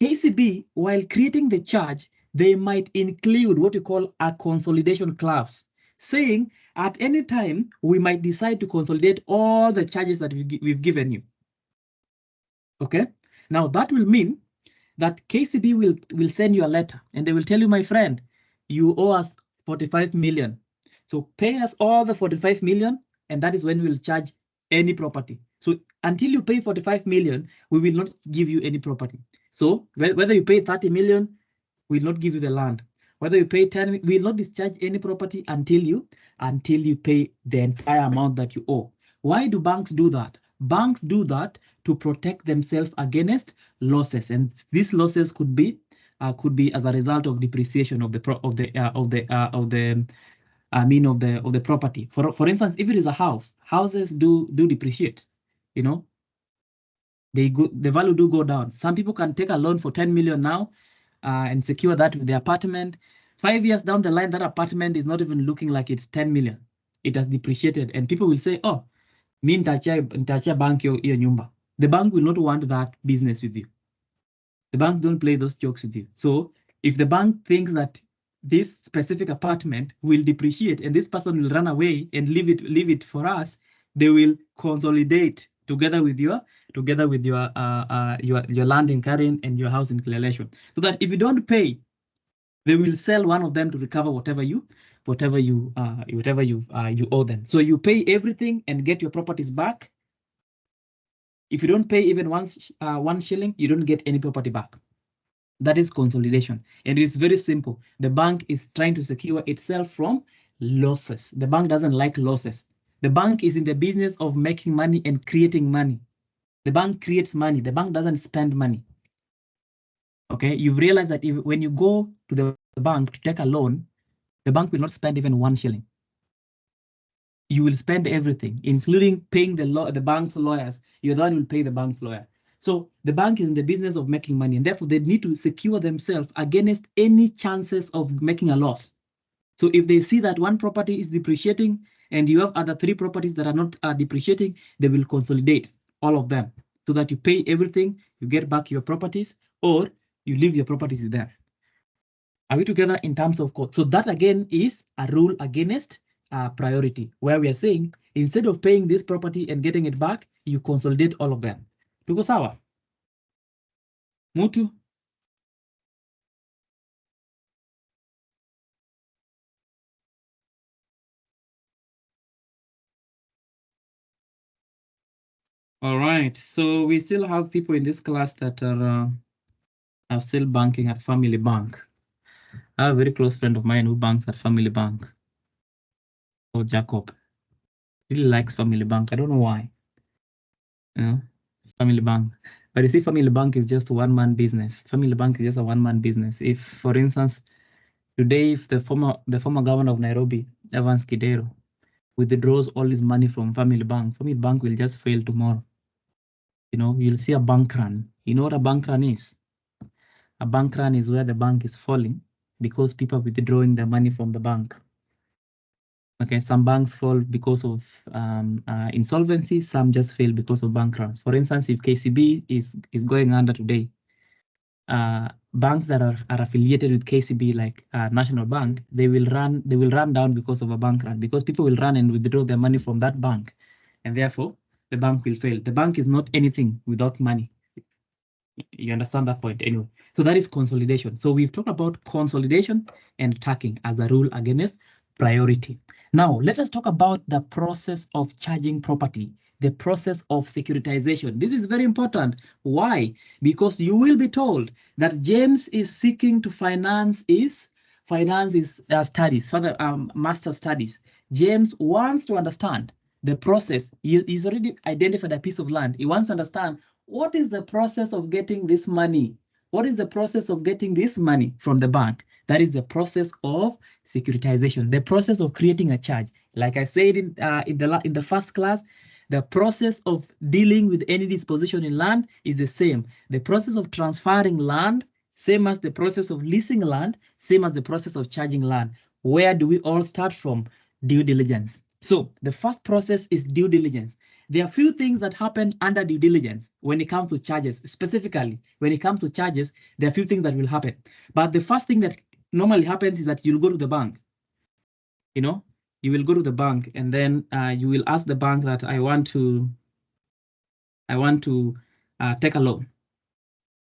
KCB, while creating the charge, they might include what you call a consolidation clause, saying at any time we might decide to consolidate all the charges that we've given you. Okay, now that will mean that KCB will send you a letter and they will tell you, my friend, you owe us 45 million. So pay us all the 45 million, and that is when we will charge any property. So until you pay 45 million, we will not give you any property. So whether you pay 30 million, we will not give you the land. Whether you pay 10, we will not discharge any property until you pay the entire amount that you owe. Why do banks do that? Banks do that to protect themselves against losses, and these losses could be as a result of depreciation of the property. For instance, if it is a house, houses do depreciate. You know, the value do go down. Some people can take a loan for 10 million now and secure that with the apartment. 5 years down the line, that apartment is not even looking like it's 10 million. It has depreciated, and people will say, oh, mi nitachia bank hiyo nyumba. The bank will not want that business with you. The banks don't play those jokes with you. So if the bank thinks that this specific apartment will depreciate and this person will run away and leave it for us, they will consolidate together with your land in Karen and your house in Kileleshwa, so that if you don't pay, they will sell one of them to recover whatever you owe them. So you pay everything and get your properties back. If you don't pay even one shilling, you don't get any property back. That is consolidation, and it's very simple. The bank is trying to secure itself from losses. The bank doesn't like losses. The bank is in the business of making money and creating money. The bank creates money. The bank doesn't spend money. Okay, you've realized that when you go to the bank to take a loan, the bank will not spend even 1 shilling. You will spend everything, including paying the bank's lawyers. You're the one who will pay the bank's lawyer. So the bank is in the business of making money, and therefore they need to secure themselves against any chances of making a loss. So if they see that one property is depreciating and you have other 3 properties that are not depreciating, they will consolidate all of them so that you pay everything, you get back your properties, or you leave your properties with them. Are we together in terms of code? So that again is a rule against priority, where we are saying instead of paying this property and getting it back, you consolidate all of them. Tuko sawa? Mutu? All right, so we still have people in this class that are still banking at Family Bank. I have a very close friend of mine who banks at Family Bank. Oh, Jacob. Really likes Family Bank. I don't know why. You know, Family Bank. But you see, Family Bank is just a one-man business. Family Bank is just a one-man business. If, for instance, today, if the former governor of Nairobi, Evans Kidero, withdraws all his money from Family Bank will just fail tomorrow. You know, you'll see a bank run. You know what a bank run is? A bank run is where the bank is falling because people are withdrawing their money from the bank. Okay, some banks fall because of insolvency, some just fail because of bank runs. For instance, if KCB is going under today, banks that are affiliated with KCB, like National Bank, they will run down because of a bank run, because people will run and withdraw their money from that bank, and therefore the bank will fail. The bank is not anything without money. You understand that point anyway. So that is consolidation. So we've talked about consolidation and tacking as a rule against priority. Now let us talk about the process of charging property, the process of securitization. This is very important. Why? Because you will be told that James is seeking to finance his studies, further master studies. James wants to understand the process. He's already identified a piece of land. He wants to understand what is the process of getting this money. What is the process of getting this money from the bank? That is the process of securitization, the process of creating a charge. Like I said in the first class, the process of dealing with any disposition in land is the same. The process of transferring land, same as the process of leasing land, same as the process of charging land. Where do we all start from? Due diligence. So the first process is due diligence. There are few things that happen under due diligence when it comes to charges. Specifically, when it comes to charges, there are few things that will happen. But the first thing that normally happens is that you'll go to the bank. You know, you will go to the bank and then you will ask the bank that I want to take a loan.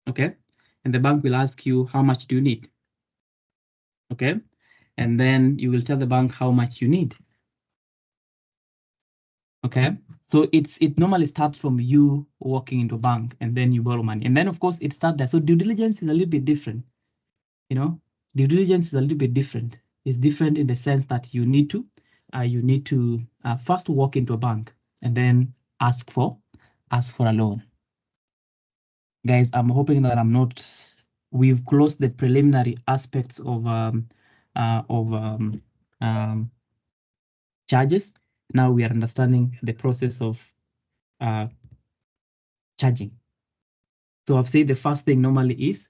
Okay, and the bank will ask you how much do you need. Okay, and then you will tell the bank how much you need. Okay, so it normally starts from you walking into a bank and then you borrow money, and then of course it starts there. So due diligence is a little bit different. You know, due diligence is a little bit different. It's different in the sense that you need to first walk into a bank and then ask for a loan. Guys, I'm hoping that we've closed the preliminary aspects of charges. Now we are understanding the process of charging. So I've said the first thing normally is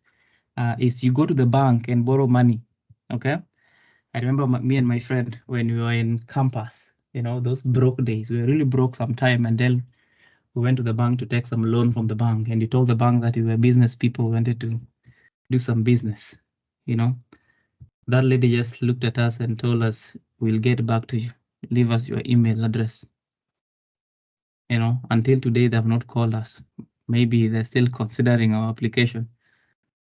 you go to the bank and borrow money. Okay, I remember me and my friend when we were in campus. You know, those broke days. We were really broke sometime, and then we went to the bank to take some loan from the bank. And you told the bank that we were business people, wanted to do some business. You know, that lady just looked at us and told us, "We'll get back to you. Leave us your email address." You know, until today they have not called us. Maybe they're still considering our application.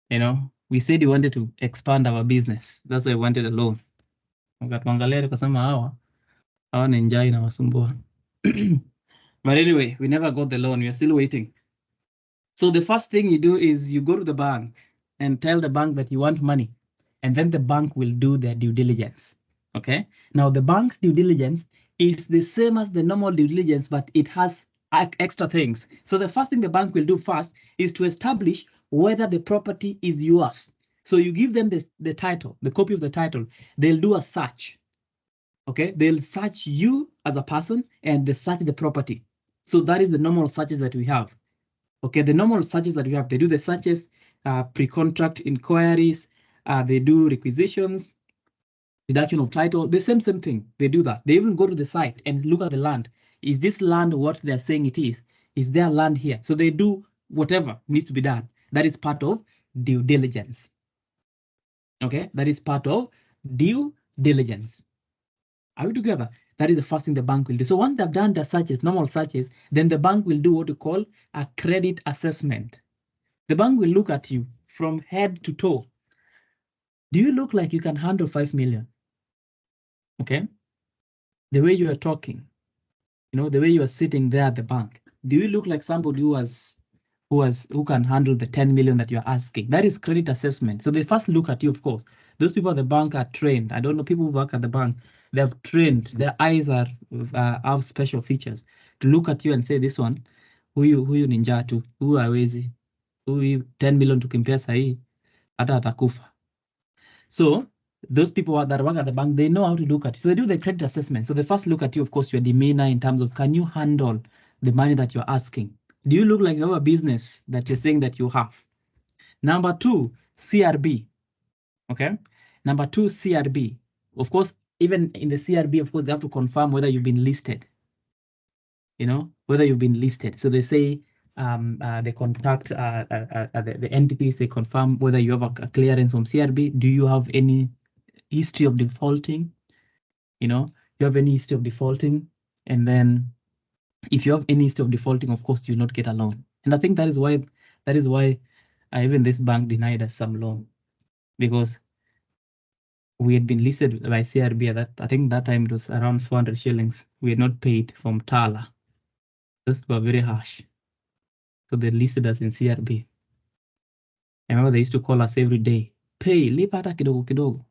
You know, we said we wanted to expand our business. That's why we wanted a loan. Wakatuangalia tukasema hawa ni njaa inawasumbua. But anyway, we never got the loan. We are still waiting. So the first thing you do is you go to the bank and tell the bank that you want money, and then the bank will do their due diligence. Okay. Now the bank's due diligence is the same as the normal due diligence, but it has extra things. So the first thing the bank will do first is to establish whether the property is yours. So you give them the title, the copy of the title. They'll do a search. Okay, they'll search you as a person and they search the property. So that is the normal searches that we have. Okay, the normal searches that we have, they do the searches, pre-contract inquiries, they do requisitions, deduction of title, the same thing. They do that. They even go to the site and look at the land. Is this land what they're saying it is? Is there land here? So they do whatever needs to be done. That is part of due diligence. Okay, that is part of due diligence. Are we together? That is the first thing the bank will do. So once they've done the searches, normal searches, then the bank will do what we call a credit assessment. The bank will look at you from head to toe. Do you look like you can handle 5 million? Okay. The way you are talking, you know, the way you are sitting there at the bank, do you look like somebody who can handle the 10 million that you're asking? That is credit assessment. So they first look at you, of course. Those people at the bank are trained. I don't know, people who work at the bank, they have trained. Their eyes have special features to look at you and say, this one, huyu ninja tu, huyu hawezi, huyu 10 million tukimpea sahi, hata atakufa. So those people that work at the bank, they know how to look at you. So they do the credit assessment. So they first look at you, of course, your demeanor in terms of, can you handle the money that you're asking? Do you look like you have a business that you're saying that you have? Number 2, CRB. Okay. Number 2, CRB. Of course, even in the CRB, of course, they have to confirm whether you've been listed. You know, whether you've been listed. So they say they contact the entities, they confirm whether you have a clearance from CRB. Do you have any history of defaulting? You know, you have any history of defaulting? And then if you have any history of defaulting, of course, you'll not get a loan. And I think that is why even this bank denied us some loan, because we had been listed by CRB that I think that time it was around 400 shillings. We had not paid from Tala. Those were very harsh. So they listed us in CRB. I remember they used to call us every day, pay, lipa hata kidogo kidogo.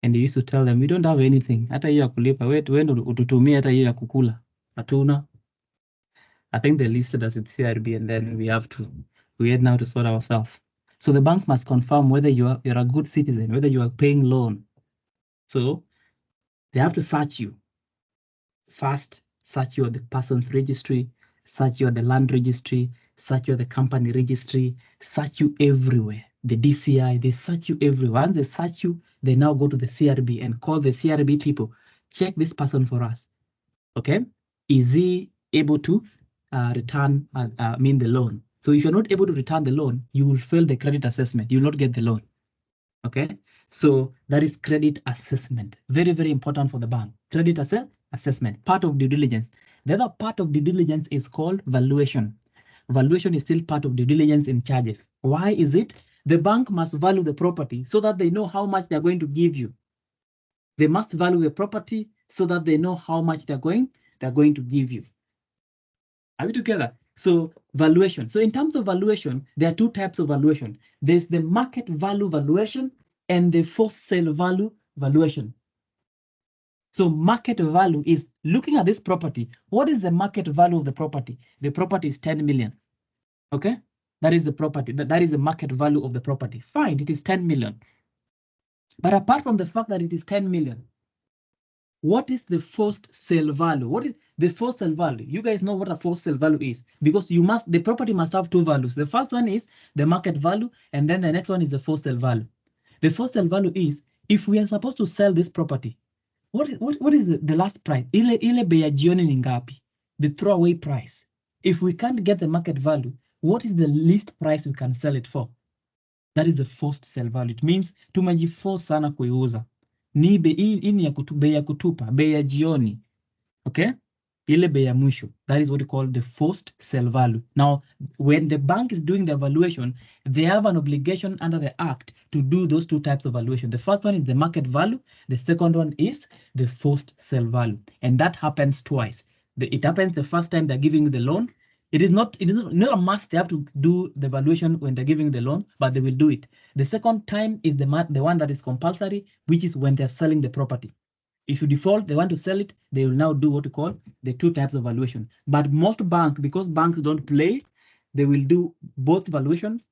And they used to tell them, we don't have anything. Hata hiyo ya kulipa, wewe ututumie hata hiyo ya kukula. Hatuna. I think they listed us with CRB, and then we had now to sort ourselves. So the bank must confirm whether you're a good citizen, whether you are paying loan. So they have to search you. First, search you at the person's registry, search you at the land registry, search you at the company registry, search you everywhere. The DCI, they search you everywhere. Once they search you, they now go to the CRB and call the CRB people. Check this person for us. Okay? Is he able to return, the loan? So if you're not able to return the loan, you will fail the credit assessment. You will not get the loan. Okay? So that is credit assessment. Very, very important for the bank. Credit assessment, part of due diligence. The other part of due diligence is called valuation. Valuation is still part of due diligence in charges. Why is it? The bank must value the property so that they know how much they're going to give you. They must value the property so that they know how much they're going to give you. Are we together? So valuation. So in terms of valuation, there are two types of valuation. There's the market value valuation and the for sale value valuation. So market value is looking at this property. What is the market value of the property? The property is 10 million. Okay, that is the property. That is the market value of the property. Fine, it is 10 million. But apart from the fact that it is 10 million, what is the first sale value? What is the first sale value? You guys know what a first sale value is, because the property must have two values. The first one is the market value, and then the next one is the first sale value. The first sale value is if we are supposed to sell this property, what is the last price? Ile bei ya jioni ni ngapi? The throwaway price. If we can't get the market value, what is the least price we can sell it for? That is the first sale value. It means tumejiforce sana kuiuza. Ni bei ya kutupa, bei ya jioni. Okay? Ile bei ya mwisho. That is what we call the first sale value. Now, when the bank is doing the evaluation, they have an obligation under the Act to do those two types of valuation. The first one is the market value. The second one is the first sale value. And that happens twice. It happens the first time they're giving you the loan. It is not a must they have to do the valuation when they're giving the loan, but they will do it. The second time is the one that is compulsory, which is when they're selling the property. If you default, they want to sell it, they will now do what we call the two types of valuation. But most banks, because banks don't play, they will do both valuations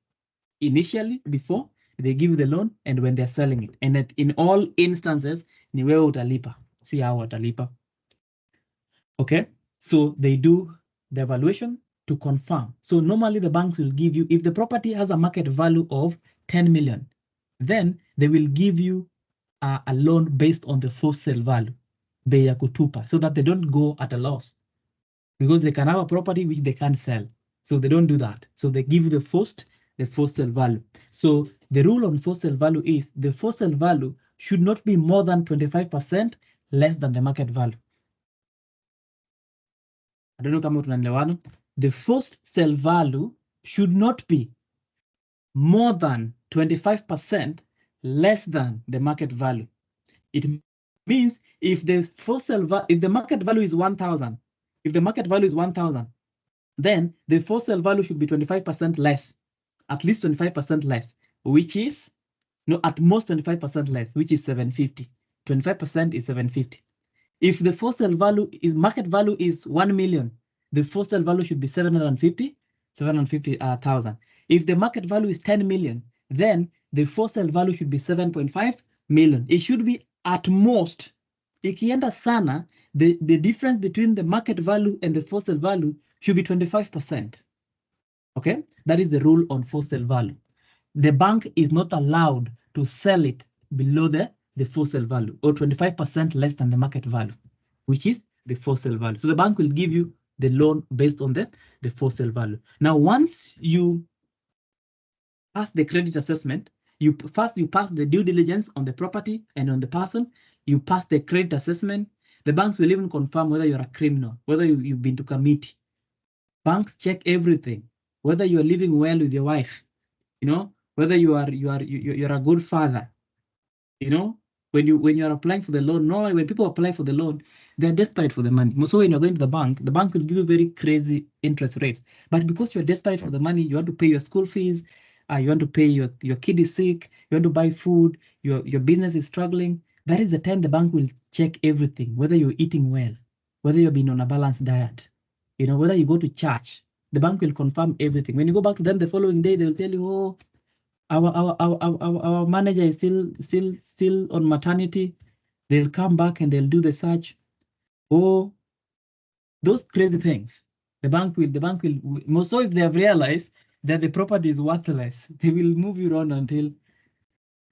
initially before they give you the loan and when they're selling it. And that in all instances, ni wewe utalipa, si hao watalipa. Okay, so they do the evaluation to confirm. So normally the banks will give you, if the property has a market value of 10 million, then they will give you a loan based on the first sale value, bei ya kutupa, so that they don't go at a loss, because they can have a property which they can't sell. So they don't do that. So they give you the first sale value. So the rule on first sale value is the first sale value should not be more than 25% less than the market value. I don't know kama tunaelewana. The first sale value should not be more than 25% less than the market value. It means if the first sale if the market value is 1,000, then the first sale value should be 25% less, at least 25% less, which is at most 25% less, which is 750. 25% is 750. If the first sale value is market value is 1 million, the first sale value should be 750,000. If the market value is 10 million, then the first sale value should be 7.5 million. It should be at most. Ikienda sana, the difference between the market value and the first sale value should be 25%. Okay, that is the rule on first sale value. The bank is not allowed to sell it below the the for sale value, or 25% less than the market value, which is the for sale value. So the bank will give you the loan based on the for sale value. Now, once you pass the credit assessment, you pass the due diligence on the property and on the person, you pass the credit assessment, the banks will even confirm whether you're a criminal, whether you've been to committee. Banks check everything, whether you are living well with your wife, you know, whether you're a good father, you know. When you're applying for the loan, normally when people apply for the loan, they're desperate for the money. So when you're going to the bank will give you very crazy interest rates. But because you're desperate for the money, you want to pay your school fees, you want to pay your kid is sick, you want to buy food, your business is struggling. That is the time the bank will check everything, whether you're eating well, whether you've been on a balanced diet, you know, whether you go to church. The bank will confirm everything. When you go back to them the following day, they'll tell you, oh, our manager is still on maternity. They'll come back and they'll do the search. Oh, those crazy things. The bank will most so if they have realized that the property is worthless, they will move you around until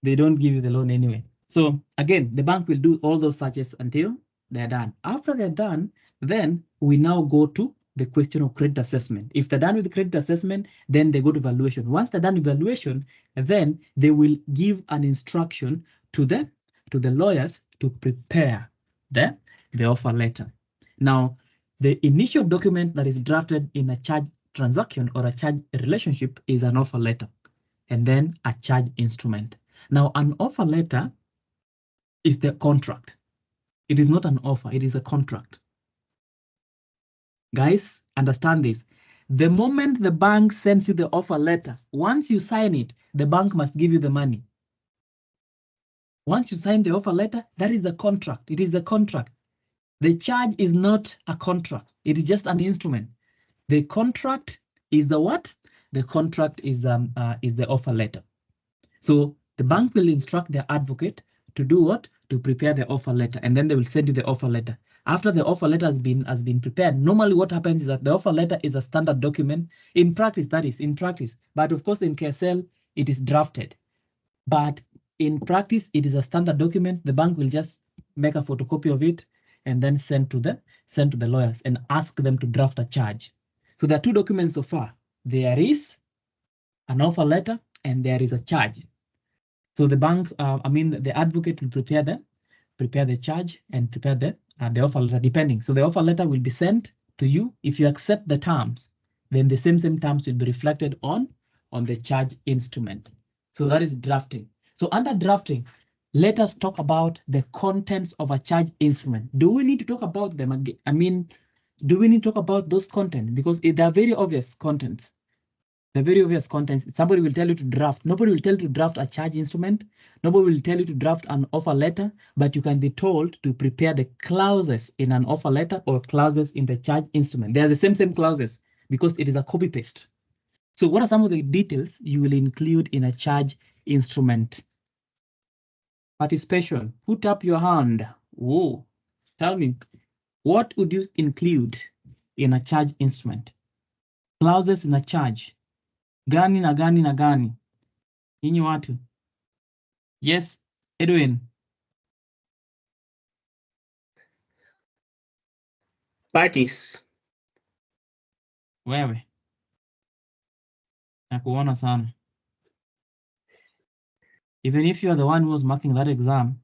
they don't give you the loan anyway. So again, the bank will do all those searches until they're done. After they're done, then we now go to the question of credit assessment. If they're done with the credit assessment, then they go to valuation. Once they're done with valuation, then they will give an instruction to the lawyers to prepare the offer letter. Now, the initial document that is drafted in a charge transaction or a charge relationship is an offer letter, and then a charge instrument. Now, an offer letter is the contract. It is not an offer, it is a contract. Guys, understand this. The moment the bank sends you the offer letter, once you sign it, the bank must give you the money. Once you sign the offer letter, that is the contract. It is the contract. The charge is not a contract. It is just an instrument. The contract is the what? The contract is the offer letter. So the bank will instruct their advocate to do what? To prepare the offer letter, and then they will send you the offer letter. After the offer letter has been prepared, normally what happens is that the offer letter is a standard document. In practice, that is in practice. But of course, in KSL, it is drafted. But in practice, it is a standard document. The bank will just make a photocopy of it and then send to the lawyers and ask them to draft a charge. So there are two documents so far. There is an offer letter and there is a charge. So the bank, the advocate will prepare the charge and prepare the offer letter, depending. So the offer letter will be sent to you. If you accept the terms, then the same terms will be reflected on the charge instrument. So that is drafting. So under drafting, let us talk about the contents of a charge instrument. Do we need to talk about them again? Do we need to talk about those contents? Because they are very obvious contents. The very obvious contents. Somebody will tell you to draft. Nobody will tell you to draft a charge instrument. Nobody will tell you to draft an offer letter, but you can be told to prepare the clauses in an offer letter or clauses in the charge instrument. They are the same clauses because it is a copy paste. So what are some of the details you will include in a charge instrument? Participation. Put up your hand. Whoa. Tell me, what would you include in a charge instrument? Clauses in a charge. Gani na gani na gani. Ninyi watu. Yes, Edwin. Parties. Wewe. Nakuona sana. Even if you are the one who was marking that exam,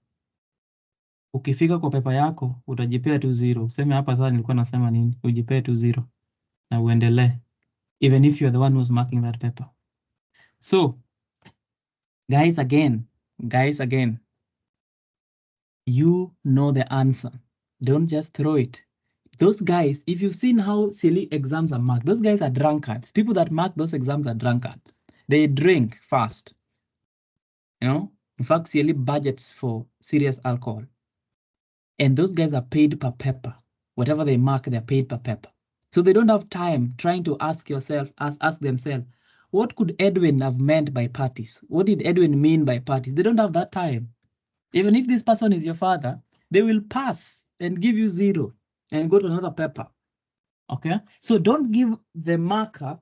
ukifika kwa pepa yako, utajipea tu 0. Useme hapa sasa nilikuwa nasema nini? Ujipea tu 0. Na uendelee. Even if you are the one who was marking that paper. So, guys again, you know the answer. Don't just throw it. Those guys, if you've seen how silly exams are marked, those guys are drunkards. People that mark those exams are drunkards. They drink fast. You know, in fact, silly budgets for serious alcohol. And those guys are paid per paper. Whatever they mark, they're paid per paper. So they don't have time trying to ask themselves, what could Edwin have meant by parties? What did Edwin mean by parties? They don't have that time. Even if this person is your father, they will pass and give you 0 and go to another paper. Okay? So don't give the marker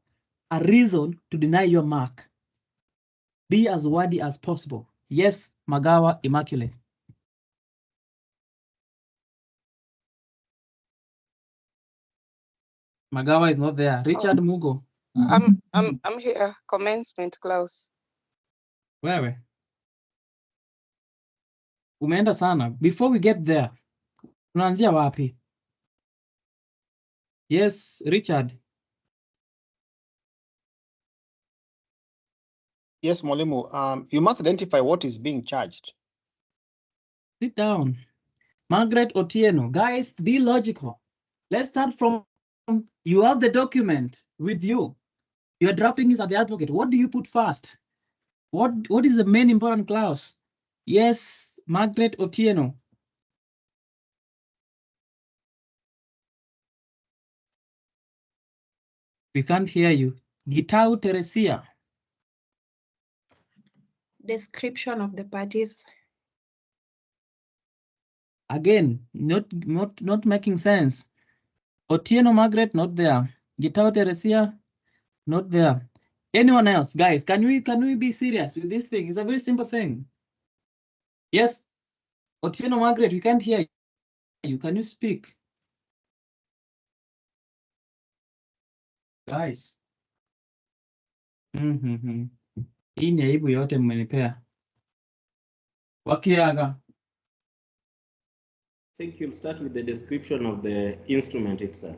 a reason to deny your mark. Be as wordy as possible. Yes, Magawa Immaculate. Magawa is not there. Richard Mugo. I'm here. Commencement clause. Wewe. Umeenda sana. Before we get there, tunaanzia wapi? Yes, Richard. Yes, Mwalimu. You must identify what is being charged. Sit down. Margaret Otieno. Guys, be logical. Let's start from you have the document with you. You are drafting this at the advocate. What do you put first? What is the main important clause? Yes, Margaret Otieno. We can't hear you. Gitau Teresia. Description of the parties. Again, not making sense. Otieno Margaret, not there. Gitau Teresia, not there. Anyone else? Guys, can we be serious with this thing? It's a very simple thing. Yes, Otieno Margaret, we can't hear you. Can you speak? Guys. Hii ni aibu yote mmenipea. Wakiaga. I think you'll start with the description of the instrument itself.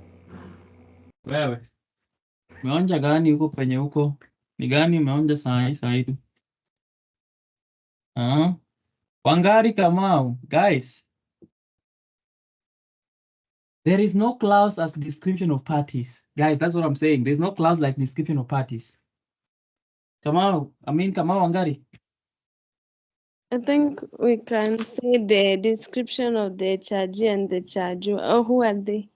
Wewe. Umeonja gani huko penye huko? Ni gani umeonja saa hii? Wangari Kamau. Guys. There is no clause as description of parties. Guys, that's what I'm saying. There's no clause like description of parties. Kamau Wangari. I think we can say the description of the chargee and the charger. Oh, who are they?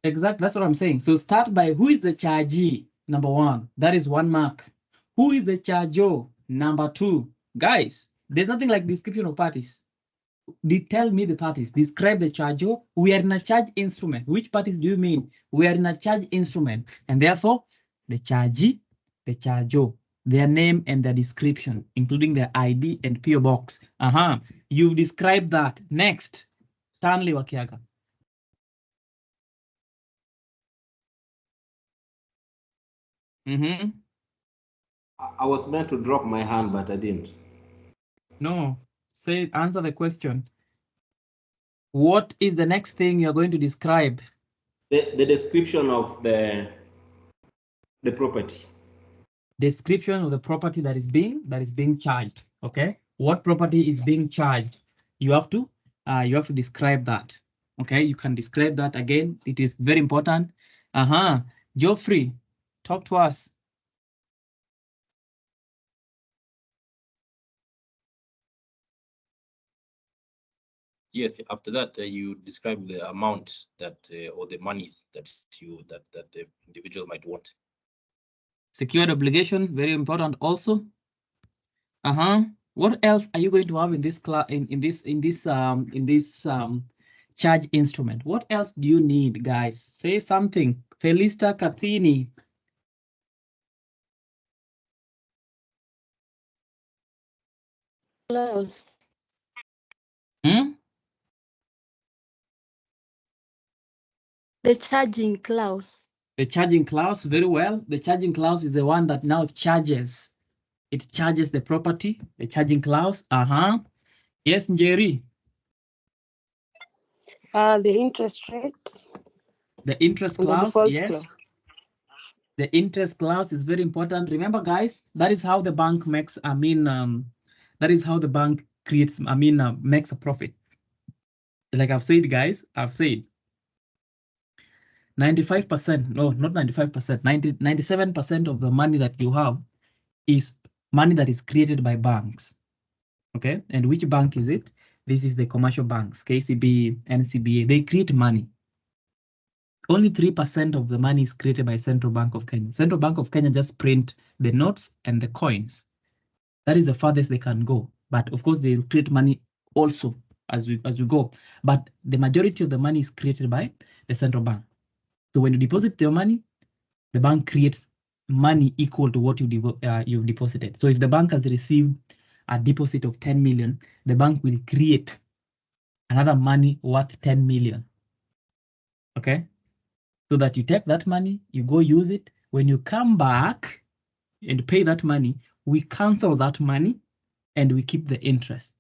Exactly, that's what I'm saying. So start by who is the chargee, number 1. That is 1 mark. Who is the charger, number 2. Guys, there's nothing like description of parties. Tell me the parties. Describe the charger. We are in a charge instrument. Which parties do you mean? We are in a charge instrument. And therefore, the chargee, the charger, their name and their description, including their ID and PO box. You've described that. Next, Stanley Wakiaga. I was meant to drop my hand, but I didn't. No, answer the question. What is the next thing you're going to describe? The description of the property. Description of the property that is being charged. Okay, what property is being charged? You have to describe that. Okay, you can describe that again. It is very important. Geoffrey, talk to us. Yes, after that you describe the amount that or the monies that the individual might want. Secured obligation, very important also. What else are you going to have in this charge instrument? What else do you need, guys? Say something. Felista Capini. Clause. The charging clause. The charging clause, very well. The charging clause is the one that now charges. It charges the property, the charging clause. Yes, Njeri. The interest rate. The interest clause, yes. Clause. The interest clause is very important. Remember, guys, that is how the bank makes, that is how the bank creates, makes a profit. Like I've said, guys, 95%, no, not 95%, 97% of the money that you have is money that is created by banks. Okay, and which bank is it? This is the commercial banks, KCB, NCBA. They create money. Only 3% of the money is created by Central Bank of Kenya. Central Bank of Kenya just print the notes and the coins. That is the farthest they can go. But of course, they will create money also as we go. But the majority of the money is created by the central bank. So when you deposit your money, the bank creates money equal to what you've deposited. So if the bank has received a deposit of 10 million, the bank will create another money worth 10 million. Okay? So that you take that money, you go use it. When you come back and pay that money, we cancel that money and we keep the interest.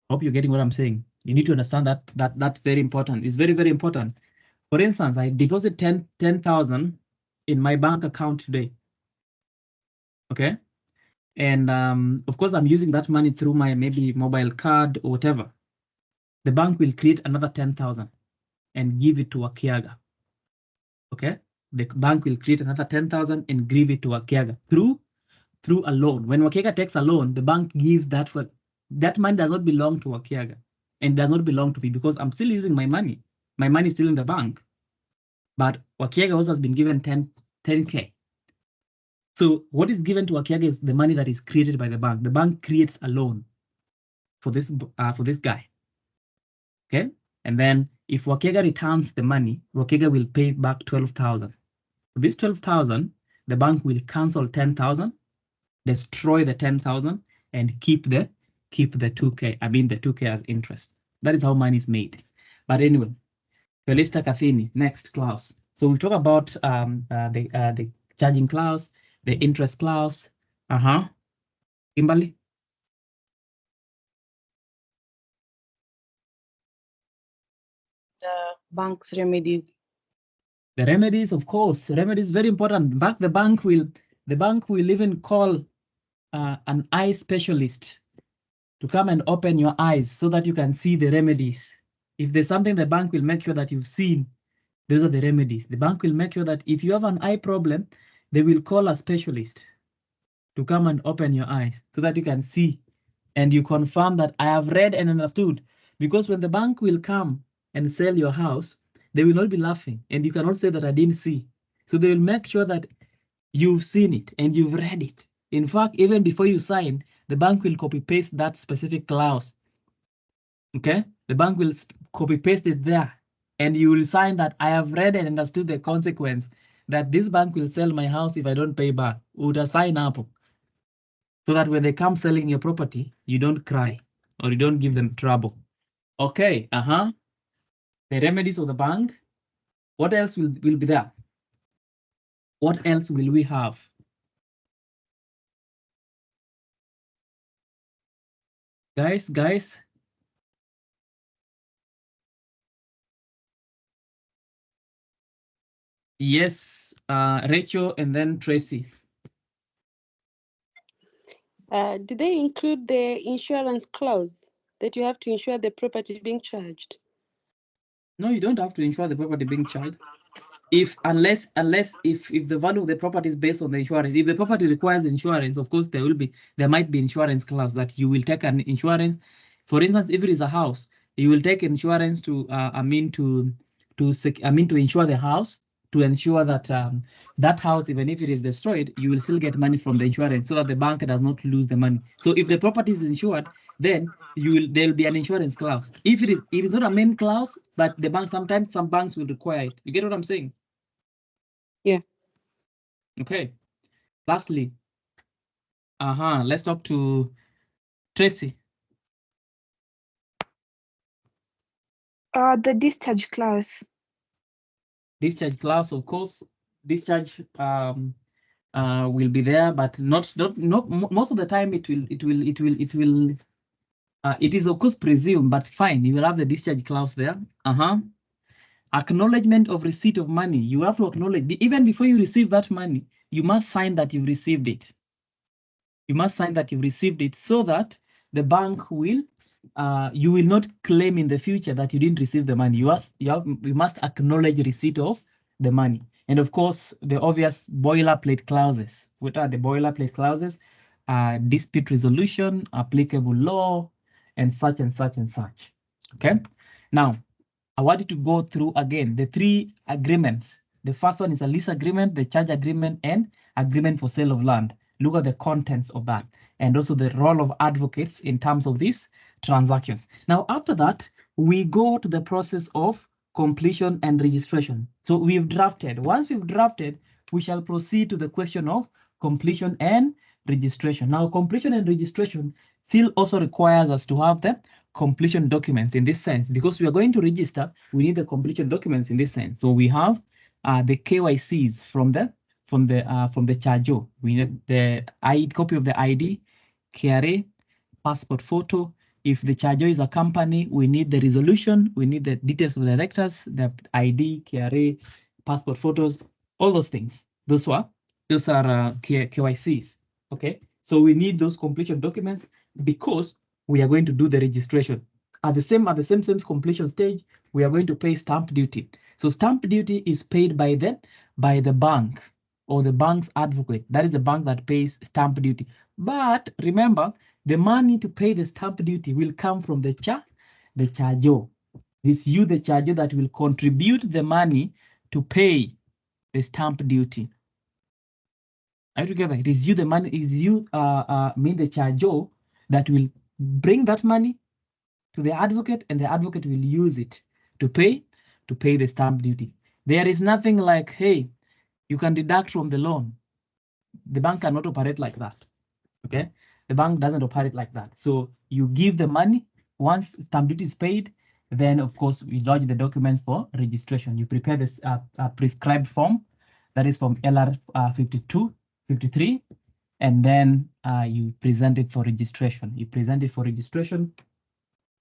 Hope you're getting what I'm saying. You need to understand that's very important. It's very, very important. For instance, I deposit 10,000 in my bank account today. Okay. And of course, I'm using that money through my maybe mobile card or whatever. The bank will create another 10,000 and give it to a Kiaga. Okay. The bank will create another 10,000 and give it to a Kiaga through a loan. When Wakiaga takes a loan, the bank gives that money does not belong to Wakiaga and does not belong to me because I'm still using my money. My money is still in the bank. But Wakiaga also has been given 10K. So what is given to Wakiaga is the money that is created by the bank. The bank creates a loan for this guy. Okay. And then if Wakiaga returns the money, Wakiaga will pay back 12,000. For this 12,000, the bank will cancel 10,000, destroy the 10,000, and keep the 2K. I mean the 2K as interest. That is how money is made. But anyway, Felista Kathini, next clause. So we'll talk about the charging clause, the interest clause. Kimberly. The bank's remedies. The remedies, of course, remedies very important. In fact, the bank will even call an eye specialist to come and open your eyes so that you can see the remedies. If there's something, the bank will make sure that you've seen. Those are the remedies. The bank will make sure that if you have an eye problem, they will call a specialist to come and open your eyes so that you can see and you confirm that I have read and understood. Because when the bank will come and sell your house, they will not be laughing and you cannot say that I didn't see. So they will make sure that you've seen it and you've read it. In fact, even before you sign, the bank will copy paste that specific clause. Okay, the bank will copy paste it there and you will sign that I have read and understood the consequence that this bank will sell my house if I don't pay back. Would sign up so that when they come selling your property, you don't cry or you don't give them trouble. Okay, the remedies of the bank. What else will be there? What else will we have? Guys. Yes, Rachel and then Tracy. Did they include the insurance clause that you have to insure the property being charged? No, you don't have to insure the property being charged. Unless if the value of the property is based on the insurance. If the property requires insurance, of course there might be insurance clause that you will take an insurance. For instance, if it is a house, you will take insurance to insure the house, to ensure that that house, even if it is destroyed, you will still get money from the insurance so that the bank does not lose the money. So if the property is insured, then there'll be an insurance clause. If it is not a main clause, but the bank, sometimes some banks will require it. You get what I'm saying? Yeah. Okay. Lastly, let's talk to Tracy. The discharge clause. Discharge clause, of course, discharge will be there, but not most of the time it is of course presumed, but fine, you will have the discharge clause there. Acknowledgement of receipt of money. You have to acknowledge, even before you receive that money, you must sign that you've received it. You must sign that you've received it so that the bank will, you will not claim in the future that you didn't receive the money. You must acknowledge receipt of the money. And of course, the obvious boilerplate clauses. What are the boilerplate clauses? Dispute resolution, applicable law, and such and such and such. Okay. Now, I want you to go through again the three agreements. The first one is a lease agreement, the charge agreement, and agreement for sale of land. Look at the contents of that and also the role of advocates in terms of these transactions. Now, after that, we go to the process of completion and registration. So we've drafted. Once we've drafted, we shall proceed to the question of completion and registration. Now, completion and registration still also requires us to have the completion documents in this sense, because we are going to register, we need the completion documents in this sense. So we have the KYCs from the chargeo. We need the copy of the ID, KRA, passport photo. If the chargeo is a company, we need the resolution, we need the details of the directors, the ID, KRA, passport photos, all those things. Those are KYCs. Okay, so we need those completion documents because we are going to do the registration. At the same completion stage, we are going to pay stamp duty. So stamp duty is paid by the bank or the bank's advocate. That is the bank that pays stamp duty. But remember, the money to pay the stamp duty will come from the chargeo. It's you, the chargeo, that will contribute the money to pay the stamp duty. Are you together? It is you, the money is you, the chargeo, that will bring that money to the advocate, and the advocate will use it to pay the stamp duty. There is nothing like, hey, you can deduct from the loan. The bank cannot operate like that. Okay, the bank doesn't operate like that. So you give the money. Once stamp duty is paid, then of course we lodge the documents for registration. You prepare this prescribed form, that is from LR 52, 53, and then you present it for registration. You present it for registration.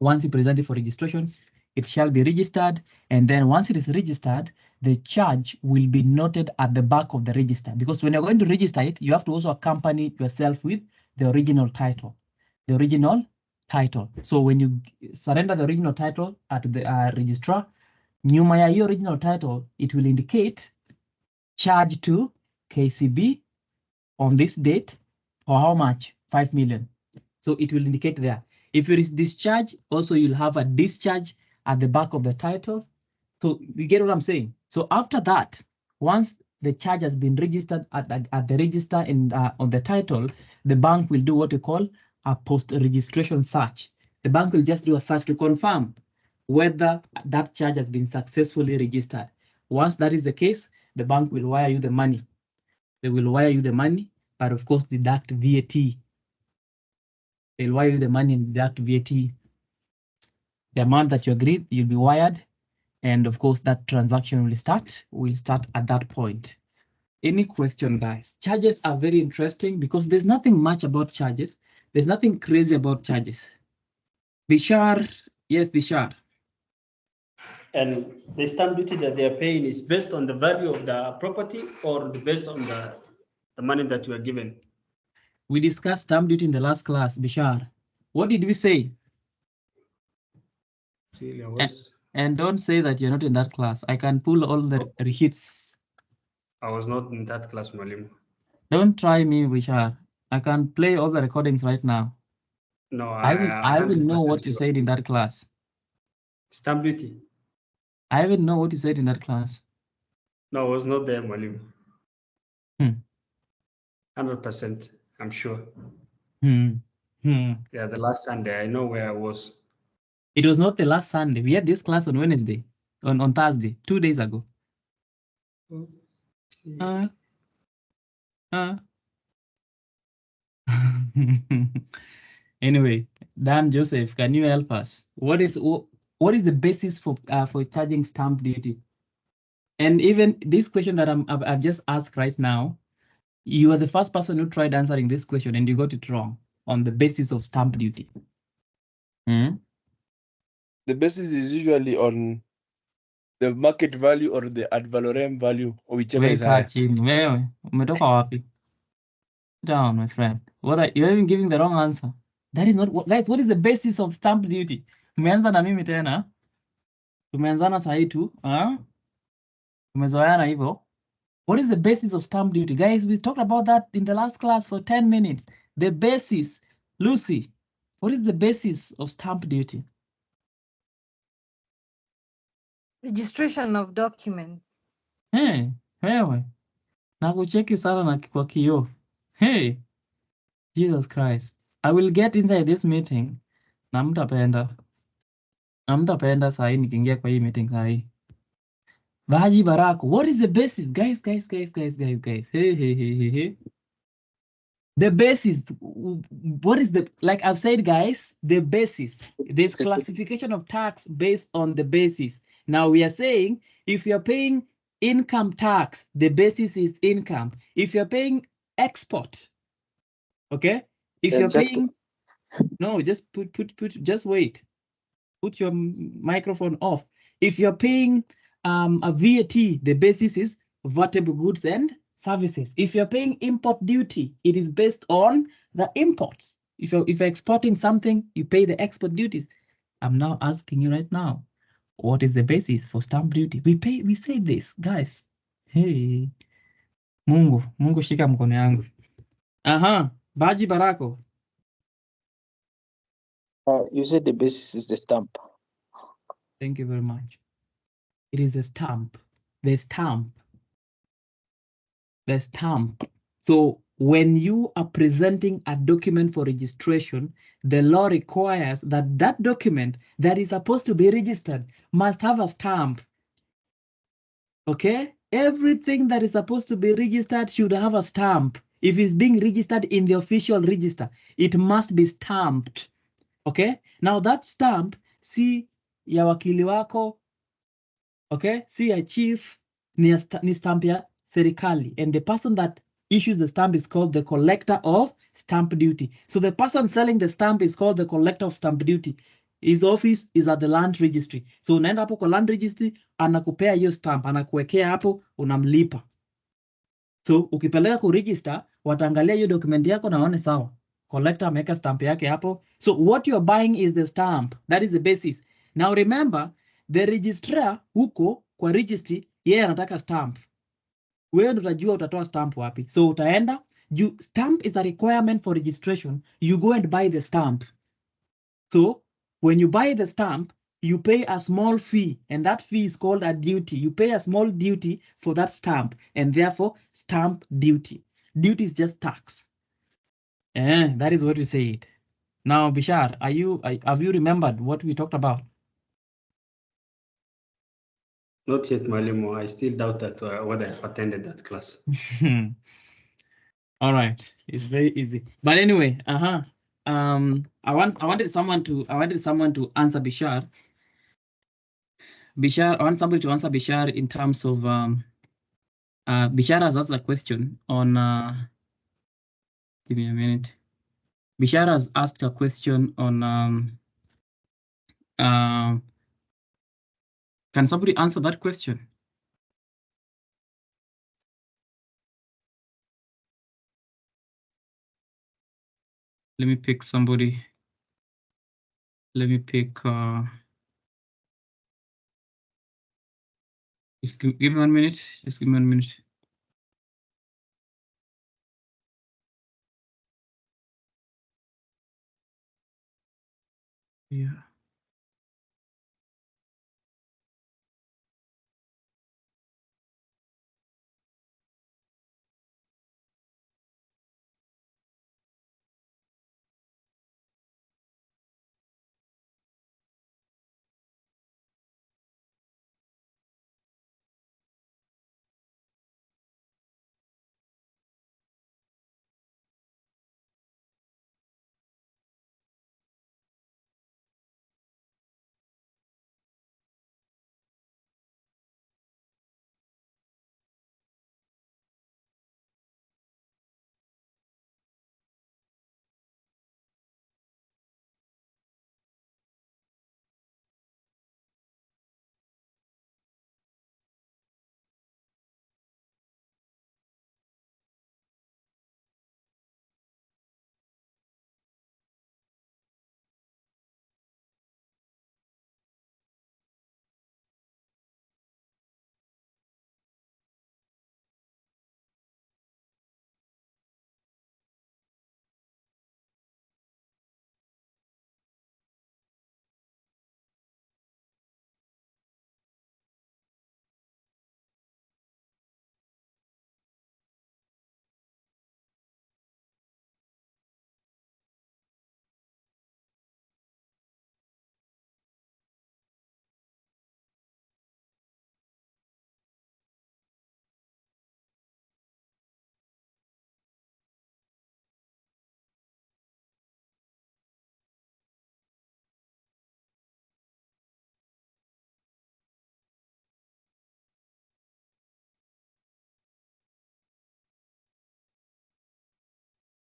Once you present it for registration, it shall be registered, and then once it is registered, the charge will be noted at the back of the register, because when you're going to register it, you have to also accompany yourself with the original title. The original title. So when you surrender the original title at the registrar, nyuma ya hiyo original title, it will indicate charge to KCB on this date for how much? 5 million. So it will indicate there. If it is discharge, also you'll have a discharge at the back of the title. So you get what I'm saying? So after that, once the charge has been registered at the register and on the title, the bank will do what we call a post-registration search. The bank will just do a search to confirm whether that charge has been successfully registered. Once that is the case, the bank will wire you the money. They will wire you the money, but of course deduct VAT. They'll wire you the money and deduct VAT. The amount that you agreed, you'll be wired. And of course, that transaction will start at that point. Any question, guys? Charges are very interesting because there's nothing much about charges. There's nothing crazy about charges. Bishar, yes, Bishar. And the stamp duty that they are paying is based on the value of the property or based on the money that you are given? We discussed stamp duty in the last class, Bishar. What did we say? Really, I was. And don't say that you're not in that class. I can pull all the receipts. I was not in that class, Malim. Don't try me, Bishar. I can play all the recordings right now. No, I will know what you said in that class. Stamp duty? I will know what you said in that class. No, I was not there, Malim. 100%, I'm sure. Yeah, the last Sunday, I know where I was. It was not the last Sunday. We had this class on Wednesday, on Thursday, 2 days ago. Anyway, Dan Joseph, can you help us? What is the basis for charging stamp duty? And even this question that I've just asked right now, you are the first person who tried answering this question and you got it wrong on the basis of stamp duty. The basis is usually on the market value or the ad valorem value, or whichever is higher. Wewe, umetoka wapi? Down, my friend. You're even giving the wrong answer. That is not what, guys, what is the basis of stamp duty? Tumeanza na mimi tena. Tumeanzana saa hii tu. Tumezoeana hivyo. What is the basis of stamp duty? Guys, we talked about that in the last class for 10 minutes. The basis. Lucy, what is the basis of stamp duty? Registration of document. Hey, wewe. Nakucheki sana na kwa kioo. Hey, Jesus Christ. I will get inside this meeting. Na mtapenda. Saa hii nikiingia kwa hii meeting saa hii. Vaji Barako, what is the basis? Guys. Hey. The basis, what is the, like I've said, guys, the basis. There's classification of tax based on the basis. Now we are saying if you're paying income tax, the basis is income. If you're paying export, okay? If you're paying, no, just just wait. Put your microphone off. If you're paying a VAT, the basis is vertible goods and services. If you're paying import duty, it is based on the imports. If you're exporting something, you pay the export duties. I'm now asking you right now, what is the basis for stamp duty? We say this, guys. Hey, Mungu shika mkono yangu. Aha, Baji Barako. You said the basis is the stamp. Thank you very much. It is a stamp. The stamp. The stamp. So when you are presenting a document for registration, the law requires that that document that is supposed to be registered must have a stamp. Okay? Everything that is supposed to be registered should have a stamp. If it's being registered in the official register, it must be stamped. Okay? Now that stamp, si ya wakili wako, okay, see a chief ni stamp ya serikali, and the person that issues the stamp is called the collector of stamp duty. So the person selling the stamp is called the collector of stamp duty. His office is at the land registry. So unaenda hapo kwa land registry, anakupea hiyo stamp, anakuwekea hapo, unamlipa. So ukipeleka ku register, wataangalia hiyo document yako na waone sawa. Collector ameweka stamp yake hapo. So what you're buying is the stamp. That is the basis. Now remember, the registrar huko kwa registry, yeye anataka stamp. Wewe ndo utajua utatoa stamp wapi. So utaenda, stamp is a requirement for registration. You go and buy the stamp. So when you buy the stamp, you pay a small fee, and that fee is called a duty. You pay a small duty for that stamp, and therefore stamp duty. Duty is just tax. That is what we said. Now, Bishar, have you remembered what we talked about? Not yet, Malimo. I still doubt that whether I've attended that class. All right, it's very easy. But anyway, I wanted someone to answer Bishar. Bishar, I want somebody to answer Bishar in terms of Bishar has asked a question on give me a minute. Bishar has asked a question on can somebody answer that question? Let me pick somebody. Let me pick just give me 1 minute. Just give me 1 minute. Yeah.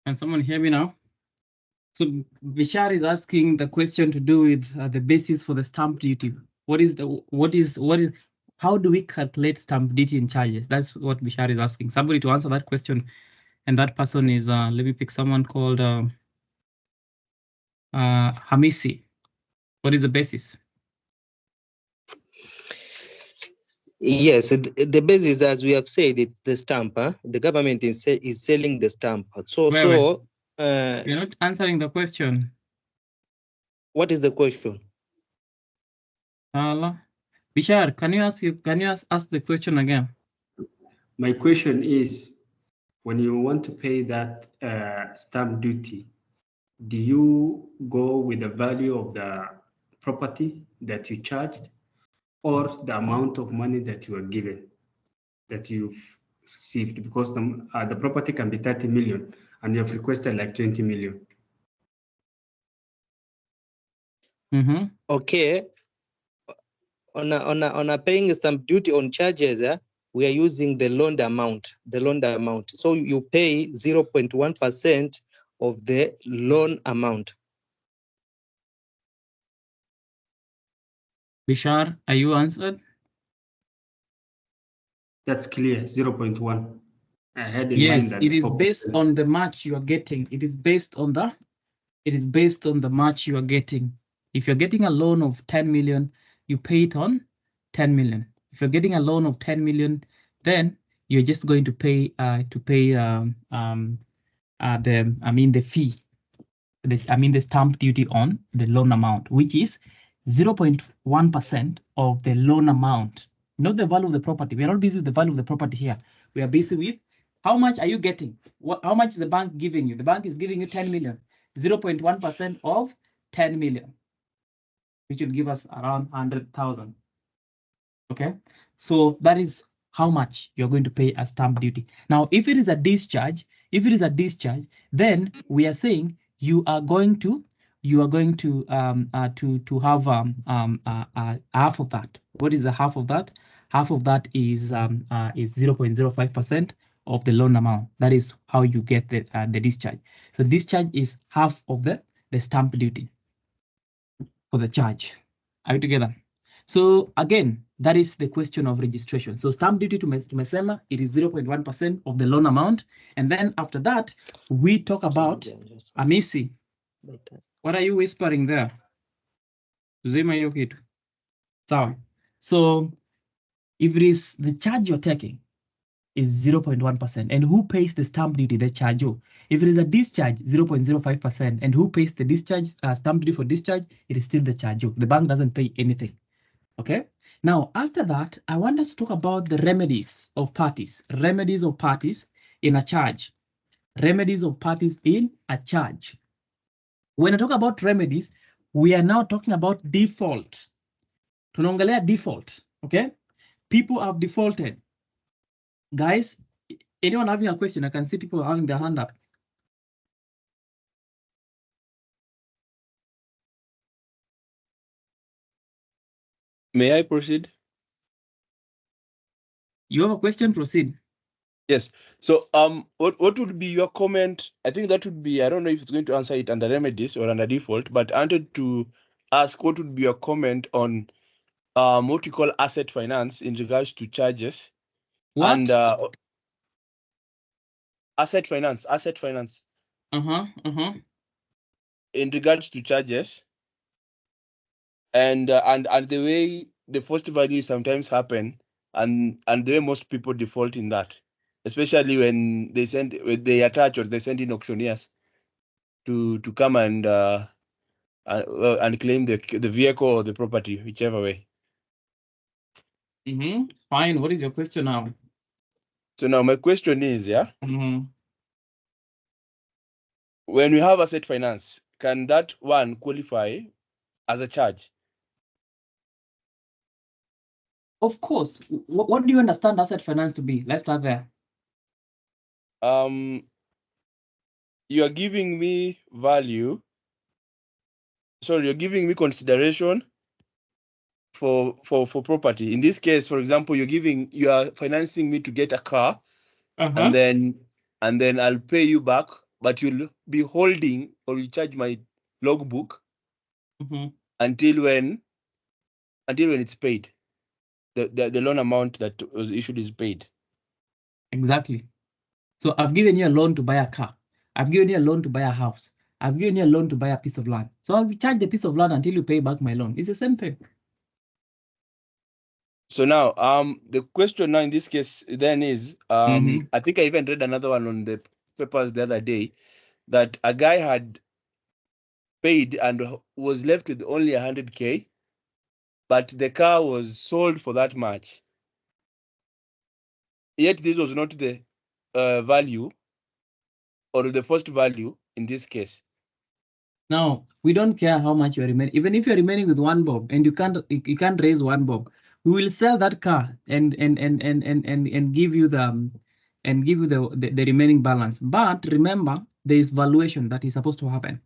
Can someone hear me now? So Bishar is asking the question to do with the basis for the stamp duty. How do we calculate stamp duty and charges? That's what Bishar is asking. Somebody to answer that question, and that person is let me pick someone called Hamisi. What is the basis? Yes, the basis, as we have said, it's the stamp. Huh? The government is selling the stamp. You're not answering the question. What is the question? Bishar, can you ask the question again? My question is, when you want to pay that stamp duty, do you go with the value of the property that you charged, or the amount of money that you are given, that you've received? Because the property can be 30 million and you have requested like 20 million. Okay. On a paying stamp duty on charges, we are using the loaned amount. So you pay 0.1% of the loan amount. Bishar, are you answered? That's clear, 0.1. I had in mind Yes, that it is 4%. based on the match you are getting. It is based on the match you are getting. If you're getting a loan of 10 million, you pay it on 10 million. If you're getting a loan of 10 million, then you're just going to pay the fee. The stamp duty on the loan amount, which is 0.1% of the loan amount, not the value of the property. We are not busy with the value of the property here. We are busy with how much are you getting? How much is the bank giving you? The bank is giving you 10 million. 0.1% of 10 million, which will give us around 100,000. Okay, so that is how much you're going to pay as stamp duty. Now, if it is a discharge, then we are saying you are going to have half of that. What is the half of that? Half of that is 0.05% of the loan amount. That is how you get the discharge. So discharge is half of the stamp duty for the charge. Are we together? So again, that is the question of registration. So stamp duty to tumesema, it is 0.1% of the loan amount. And then after that, we talk about Amisi. What are you whispering there? Zima hiyo kitu. Sawa. So if it is the charge you're taking is 0.1%, and who pays the stamp duty, the charge? If it is a discharge, 0.05%, and who pays the discharge, stamp duty for discharge, it is still the charge. The bank doesn't pay anything. Okay. Now, after that, I want us to talk about the remedies of parties. Remedies of parties in a charge. Remedies of parties in a charge. When I talk about remedies, we are now talking about default. Tunaongelea default. Okay. People have defaulted. Guys, anyone having a question? I can see people having their hand up. May I proceed? You have a question? Proceed. Yes. So what would be your comment? I think that would be, I don't know if it's going to answer it under remedies or under default, but I wanted to ask what would be your comment on what we call asset finance in regards to charges. What? And asset finance. In regards to charges and the way the first value sometimes happen and the way most people default in that, especially when they attach or they send in auctioneers to come and claim the vehicle or the property, whichever way. Fine. What is your question now? So now my question is, when we have asset finance, can that one qualify as a charge? Of course. What do you understand asset finance to be? Let's start there. You are giving me value. Sorry, you're giving me consideration for property. In this case, for example, you are financing me to get a car, and then I'll pay you back but you'll be holding or you charge my logbook until when it's paid. The loan amount that was issued is paid. Exactly. So I've given you a loan to buy a car. I've given you a loan to buy a house. I've given you a loan to buy a piece of land. So I'll charge the piece of land until you pay back my loan. It's the same thing. So now, the question now in this case then is, I think I even read another one on the papers the other day that a guy had paid and was left with only 100K, but the car was sold for that much. Yet this was not the value or the first value in this case. Now, we don't care how much you're remaining. Even if you're remaining with 1 bob and you can't raise 1 bob, we will sell that car and give you the the remaining balance. But remember, there is valuation that is supposed to happen.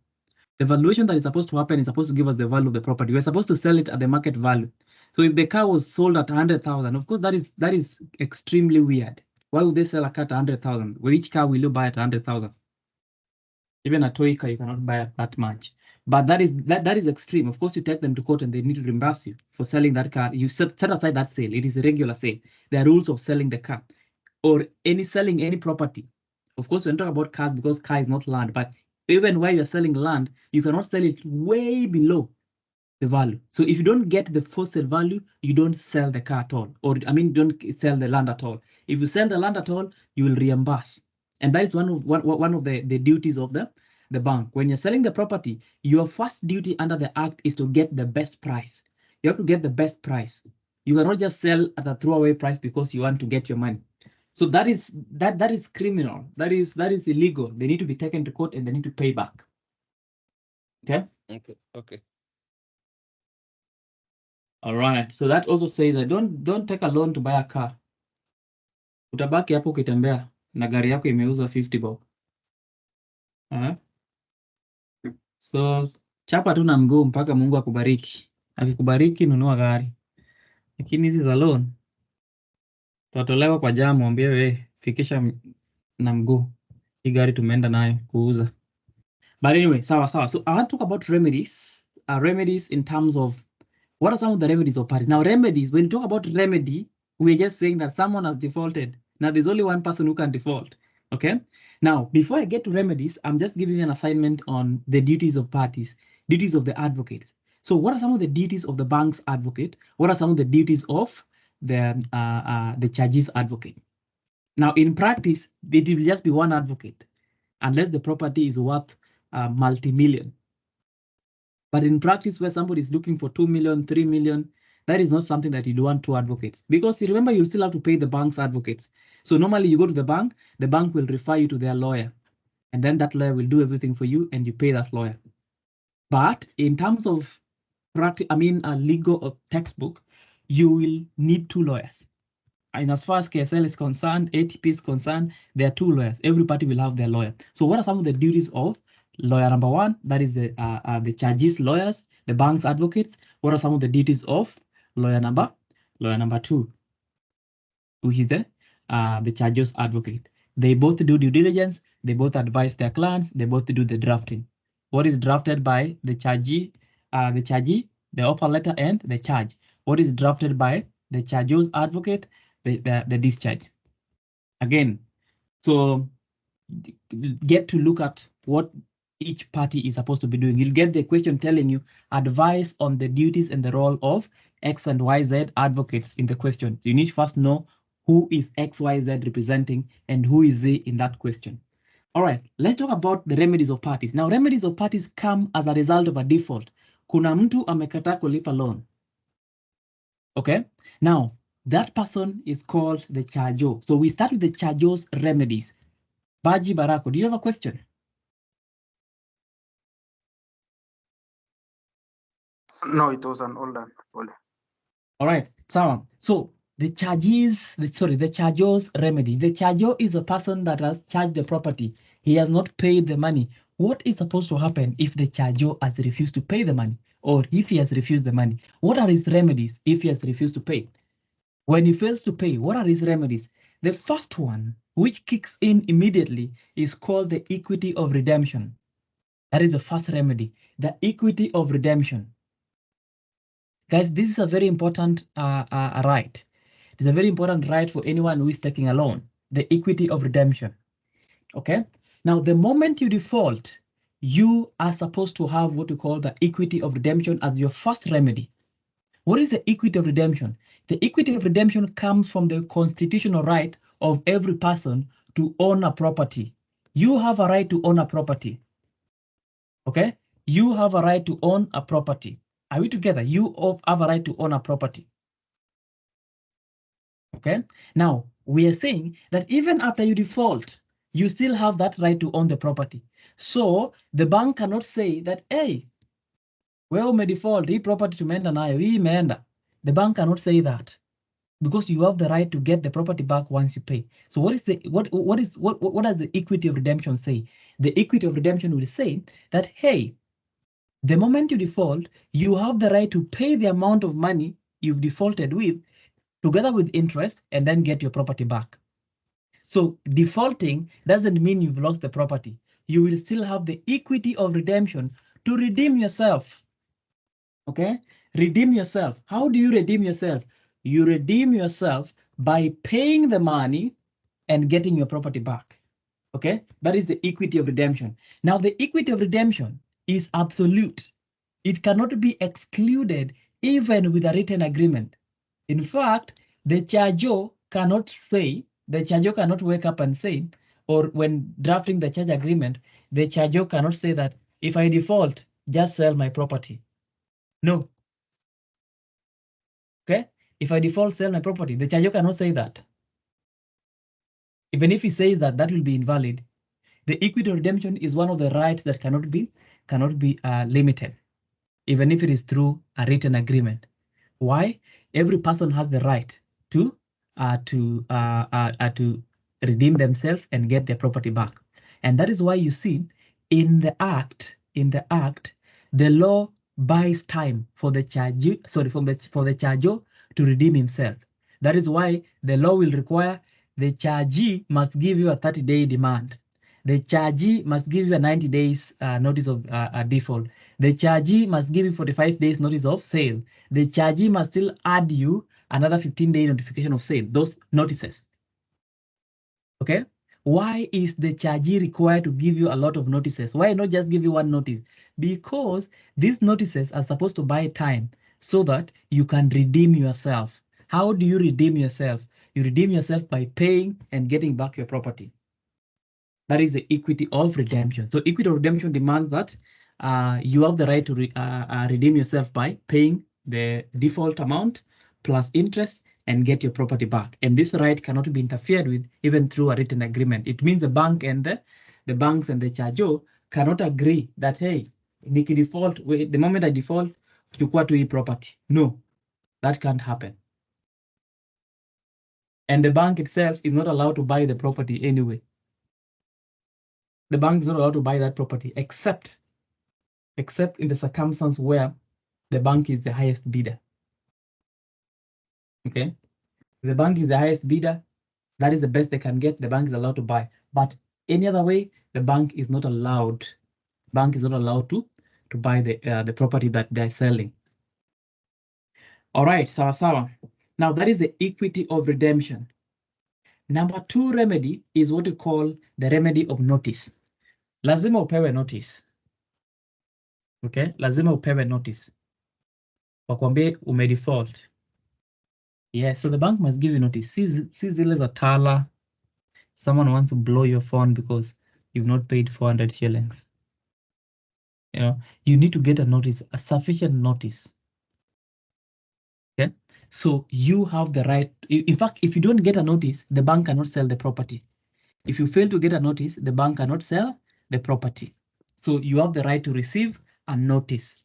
The valuation that is supposed to happen is supposed to give us the value of the property. We're supposed to sell it at the market value. So if the car was sold at 100,000, of course that is extremely weird. Why would they sell a car at 100,000? Which car will you buy at 100,000? Even a toy car you cannot buy at that much. But that is extreme. Of course, you take them to court and they need to reimburse you for selling that car. You set aside that sale. It is a regular sale. There are rules of selling the car or selling any property. Of course, we're talking about cars because car is not land. But even while you're selling land, you cannot sell it way below the value. So if you don't get the full sale value, you don't sell the car at all. Or don't sell the land at all. If you sell the land at all, you will reimburse. And that is one of the duties of the bank. When you're selling the property, your first duty under the act is to get the best price. You have to get the best price. You cannot just sell at a throwaway price because you want to get your money. So that is criminal. That is illegal. They need to be taken to court and they need to pay back. Okay? Okay. All right. So that also says that don't take a loan to buy a car. Utabaki hapo ukitembea na gari yako imeuzwa 50 bob. So chapa tu na mguu mpaka Mungu akubariki. Akikubariki nunua gari. Lakini hizi za loan tutatolewa kwa jamu, mwambie we fikisha na mguu. Hii gari tumeenda nayo kuuza. But anyway, sawa. So I want to talk about remedies. Remedies in terms of what are some of the remedies of parties. Now remedies, when you talk about remedy, we're just saying that someone has defaulted. Now there's only one person who can default. Okay. Now, before I get to remedies, I'm just giving you an assignment on the duties of parties, duties of the advocates. So what are some of the duties of the bank's advocate? What are some of the duties of the charges advocate? Now, in practice, it will just be one advocate, unless the property is worth multi-million. But in practice, where somebody is looking for 2 million, 3 million, that is not something that you want two advocates. Because you remember, you still have to pay the bank's advocates. So normally you go to the bank will refer you to their lawyer. And then that lawyer will do everything for you and you pay that lawyer. But in terms of a legal textbook, you will need 2 lawyers. And as far as KSL is concerned, ATP is concerned, there are 2 lawyers. Every party will have their lawyer. So what are some of the duties of lawyer number 1? That is the charges lawyers, the bank's advocates. What are some of the duties of lawyer number 2, which is the charges advocate? They both do due diligence. They both advise their clients. They both do the drafting. What is drafted by the chargee, the offer letter and the charge? What is drafted by the charges advocate? The discharge. Again, so get to look at what each party is supposed to be doing. You'll get the question telling you advice on the duties and the role of X and YZ advocates in the question. You need to first know who is XYZ representing and who is Z in that question. All right, let's talk about the remedies of parties. Now, remedies of parties come as a result of a default. Kuna mtu amekataa kulipa loan. Okay, now that person is called the charger. So we start with the charger's remedies. Baji Barako, do you have a question? No, it was an older. All right, so the charger's remedy. The charger is a person that has charged the property. He has not paid the money. What is supposed to happen if the charger has refused to pay the money, or if he has refused the money? What are his remedies if he has refused to pay? When he fails to pay, what are his remedies? The first one which kicks in immediately, is called the equity of redemption. That is the first remedy, the equity of redemption. Guys, this is a very important right. It's a very important right for anyone who is taking a loan, the equity of redemption. Okay? Now, the moment you default, you are supposed to have what we call the equity of redemption as your first remedy. What is the equity of redemption? The equity of redemption comes from the constitutional right of every person to own a property. You have a right to own a property. Okay? You have a right to own a property. Are we together? You have a right to own a property. Okay? Now, we are saying that even after you default, you still have that right to own the property. So the bank cannot say that, hey, wewe umedefault, hii property tumeenda nayo, hii imeenda. The bank cannot say that because you have the right to get the property back once you pay. So what does the equity of redemption say? The equity of redemption will say that, hey, the moment you default, you have the right to pay the amount of money you've defaulted with together with interest and then get your property back. So defaulting doesn't mean you've lost the property. You will still have the equity of redemption to redeem yourself. Okay? Redeem yourself. How do you redeem yourself? You redeem yourself by paying the money and getting your property back. Okay? That is the equity of redemption. Now, the equity of redemption is absolute. It cannot be excluded even with a written agreement. In fact, the charger cannot say, the charger cannot wake up and say, or when drafting the charge agreement, the charger cannot say that if I default, just sell my property. No. Okay? If I default, sell my property, the charger cannot say that. Even if he says that, that will be invalid. The equity of redemption is one of the rights that cannot be limited, even if it is through a written agreement. Why? Every person has the right to redeem themselves and get their property back, and that is why you see in the act, the law buys time for the charger, for the charger to redeem himself. That is why the law will require the chargee must give you a 30-day demand. The chargee must give you a 90 days notice of default. The chargee must give you 45 days notice of sale. The chargee must still add you another 15-day notification of sale, those notices. Okay? Why is the chargee required to give you a lot of notices? Why not just give you one notice? Because these notices are supposed to buy time so that you can redeem yourself. How do you redeem yourself? You redeem yourself by paying and getting back your property. That is the equity of redemption. So equity of redemption demands that you have the right to redeem yourself by paying the default amount plus interest and get your property back. And this right cannot be interfered with even through a written agreement. It means the bank and the banks and the charger cannot agree that, hey, Nikki default, the moment I default, chukua tu hii property. No, that can't happen. And the bank itself is not allowed to buy the property anyway. The bank is not allowed to buy that property except in the circumstance where the bank is the highest bidder. Okay, the bank is the highest bidder. That is the best they can get. The bank is allowed to buy, but any other way, the bank is not allowed. Bank is not allowed to buy the property that they're selling. All right, sawa. Now that is the equity of redemption. Number 2 remedy is what we call the remedy of notice. Lazima upewe notice. Okay, lazima upewe notice. Wakwambie umedefault. Yeah, so the bank must give you notice. See zile za Tala. Someone wants to blow your phone because you've not paid 400 shillings. You know, you need to get a notice, a sufficient notice. Okay, so you have the right. In fact, if you don't get a notice, the bank cannot sell the property. If you fail to get a notice, the bank cannot sell the property. So you have the right to receive a notice.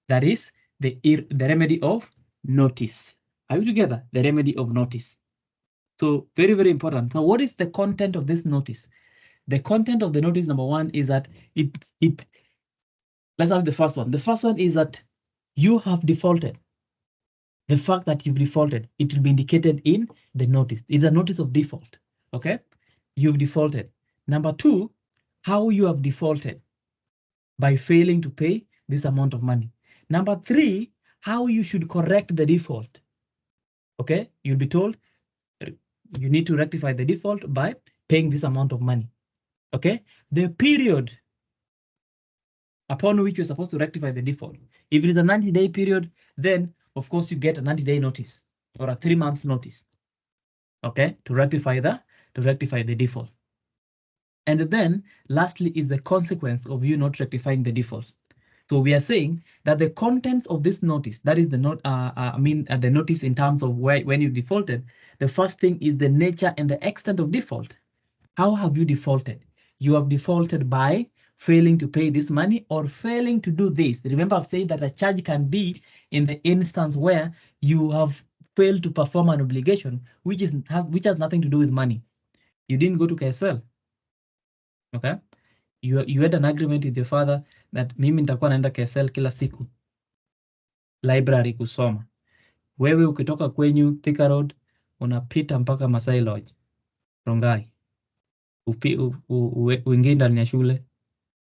That is the remedy of notice. Are you together? The remedy of notice. So very, very important. So what is the content of this notice? The content of the notice, number 1, is that let's have the first one. The first one is that you have defaulted. The fact that you've defaulted, it will be indicated in the notice. It's a notice of default. Okay. you've defaulted. Number two, how you have defaulted by failing to pay this amount of money. Number three, how you should correct the default. Okay, you'll be told you need to rectify the default by paying this amount of money. Okay, the period upon which you're supposed to rectify the default. If it is a 90-day period, then of course you get a 90-day notice or a 3 months notice. Okay, to rectify the default. And then lastly is the consequence of you not rectifying the default. So we are saying that the contents of this notice, that is the the notice in terms of when you defaulted, the first thing is the nature and the extent of default. How have you defaulted? You have defaulted by failing to pay this money or failing to do this. Remember, I've said that a charge can be in the instance where you have failed to perform an obligation, which has nothing to do with money. You didn't go to KSL. Okay? You had an agreement with your father that mimi nitakuwa naenda KSL kila siku library kusoma. Wewe ukitoka kwenyu Thika Road unapita mpaka Masai Lodge Rongai, uingie ndani ya shule,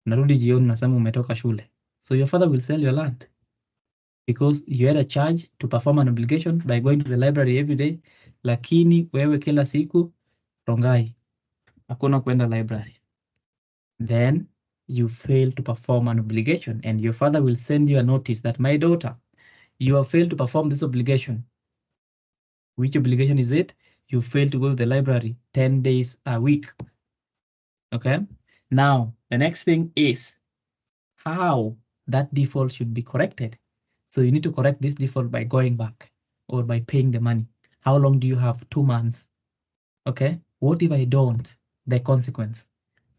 narudi jioni nasema umetoka shule. So your father will sell your land because you had a charge to perform an obligation by going to the library every day, lakini wewe kila siku Rongai, hakuna kwenda library. Then you fail to perform an obligation and your father will send you a notice that, my daughter, you have failed to perform this obligation. Which obligation is it? You failed to go to the library 10 days a week. Okay. Now, the next thing is how that default should be corrected. So you need to correct this default by going back or by paying the money. How long do you have? 2 months. Okay. What if I don't? The consequence.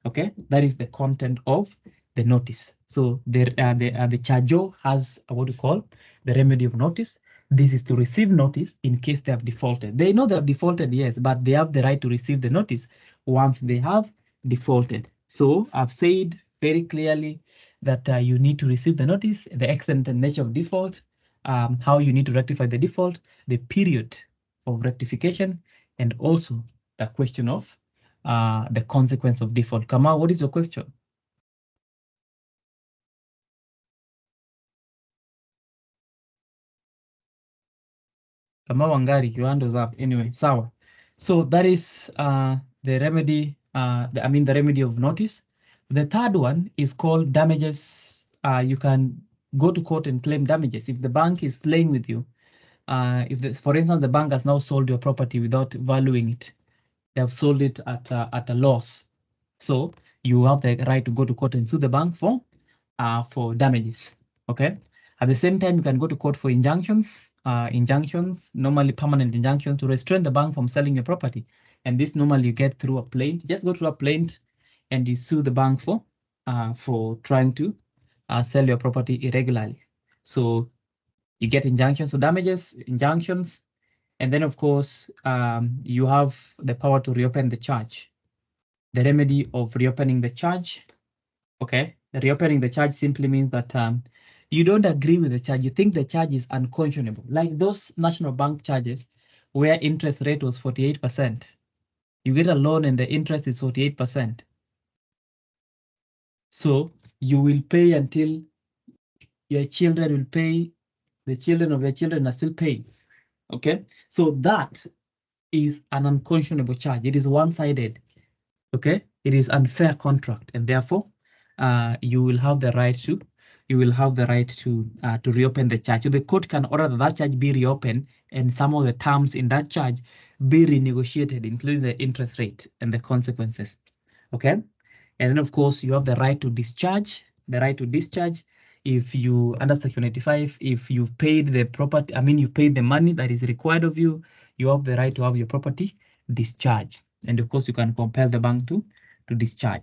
Okay. That is the content of the notice. So the charger has what we call the remedy of notice. This is to receive notice in case they have defaulted. They know they have defaulted, yes, but they have the right to receive the notice once they have defaulted. So I've said very clearly that you need to receive the notice, the extent and nature of default, how you need to rectify the default, the period of rectification, and also the question of the consequence of default. Kamal, what is your question? Kamal Wangari, your hand was up. Anyway, sawa. So that is the remedy, the remedy of notice. The third one is called damages. You can go to court and claim damages if the bank is playing with you. For instance, the bank has now sold your property without valuing it. They have sold it at a loss. So you have the right to go to court and sue the bank for damages. Okay. At the same time, you can go to court for injunctions. Injunctions, normally permanent injunctions, to restrain the bank from selling your property. And this normally you get through a plaint. Just go through a plaint and you sue the bank for trying to sell your property irregularly. So you get injunctions, so damages, injunctions, and then of course you have the power to reopen the charge. The remedy of reopening the charge. Okay, reopening the charge simply means that you don't agree with the charge. You think the charge is unconscionable, like those national bank charges where interest rate was 48%. You get a loan and the interest is 48%. So you will pay until your children will pay, the children of your children are still paying. Okay, so that is an unconscionable charge. It is one-sided. Okay, it is unfair contract, and therefore you will have the right to reopen the charge. So the court can order that charge be reopened and some of the terms in that charge be renegotiated, including the interest rate and the consequences. Okay, and then of course you have the right to discharge. The right to discharge, if you under Section 85, if you've paid the property, you paid the money that is required of you, you have the right to have your property discharged. And of course, you can compel the bank to discharge.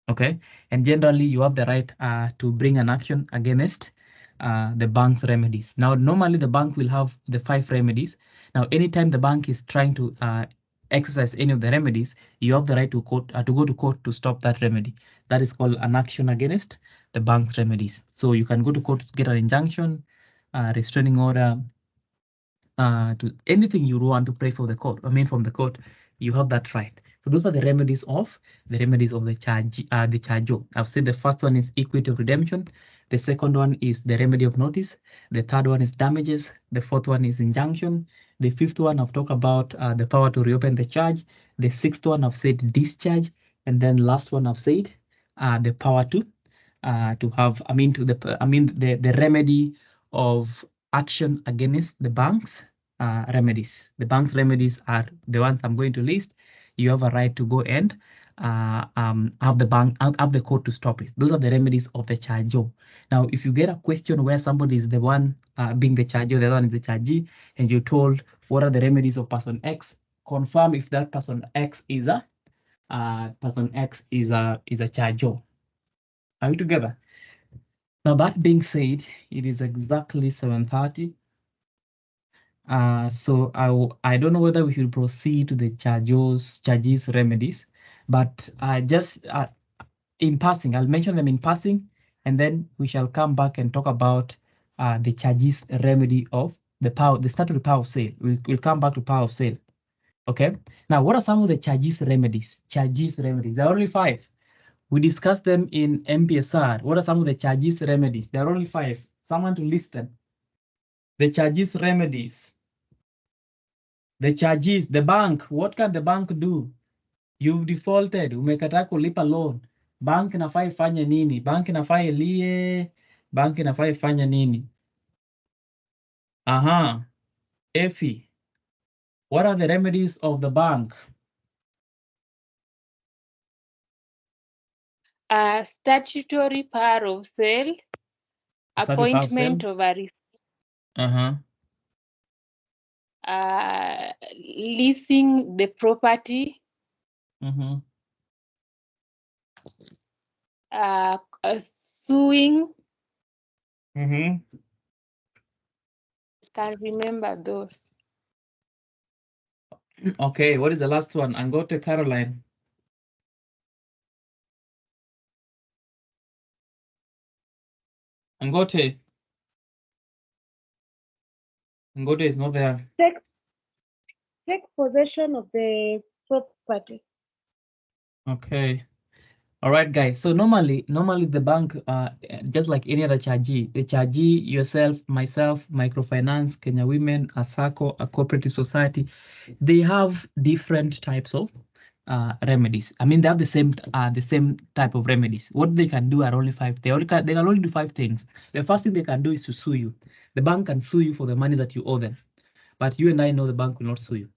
Okay, and generally you have the right to bring an action against the bank's remedies. Now, normally the bank will have the 5 remedies. Now, anytime the bank is trying to exercise any of the remedies, you have the right to go to court to stop that remedy. That is called an action against the bank's remedies. So you can go to court to get an injunction, restraining order, to anything you want to pray for the court. From the court. You have that right. So those are the remedies of the charge. The charge. I've said the first one is equity of redemption. The second one is the remedy of notice. The third one is damages. The fourth one is injunction. The fifth one I've talked about the power to reopen the charge. The sixth one I've said discharge, and then last one I've said the power to have. The remedy of action against the bank's remedies. The bank's remedies are the ones I'm going to list. You have a right to go and have the court to stop it. Those are the remedies of the chargee. Now, if you get a question where somebody is the one being the chargee, the other one is the chargee, and you're told what are the remedies of person X, confirm if that person X is a chargee. Are we together? Now, that being said, it is exactly 7:30. So I don't know whether we should proceed to the charges remedies, but just in passing, I'll mention them in passing, and then we shall come back and talk about the charges remedy of the statutory power of sale. We'll come back to power of sale. Okay. Now, what are some of the charges remedies? Charges remedies. There are only 5. We discussed them in MPSR. What are some of the charges remedies? There are only 5. Someone to list them. The charges remedies. The charges, the bank, what can the bank do? You've defaulted, umekataa kulipa loan. Bank inafaa ifanye nini? Bank inafaa ilie, bank inafaa ifanye nini? Aha, Effie, what are the remedies of the bank? Statutory power of sale, appointment of a receiver, leasing the property, suing. Can't remember those. Okay, what is the last one? And go to Caroline. Ngote is not there. Take possession of the property. Okay. All right, guys. So normally the bank, just like any other chargee, the chargee, yourself, myself, microfinance, Kenya Women, a SACCO, a cooperative society, they have different types of remedies. I mean, they have the same type of remedies. What they can do are only 5. They can only do 5 things. The first thing they can do is to sue you. The bank can sue you for the money that you owe them, but you and I know the bank will not sue you.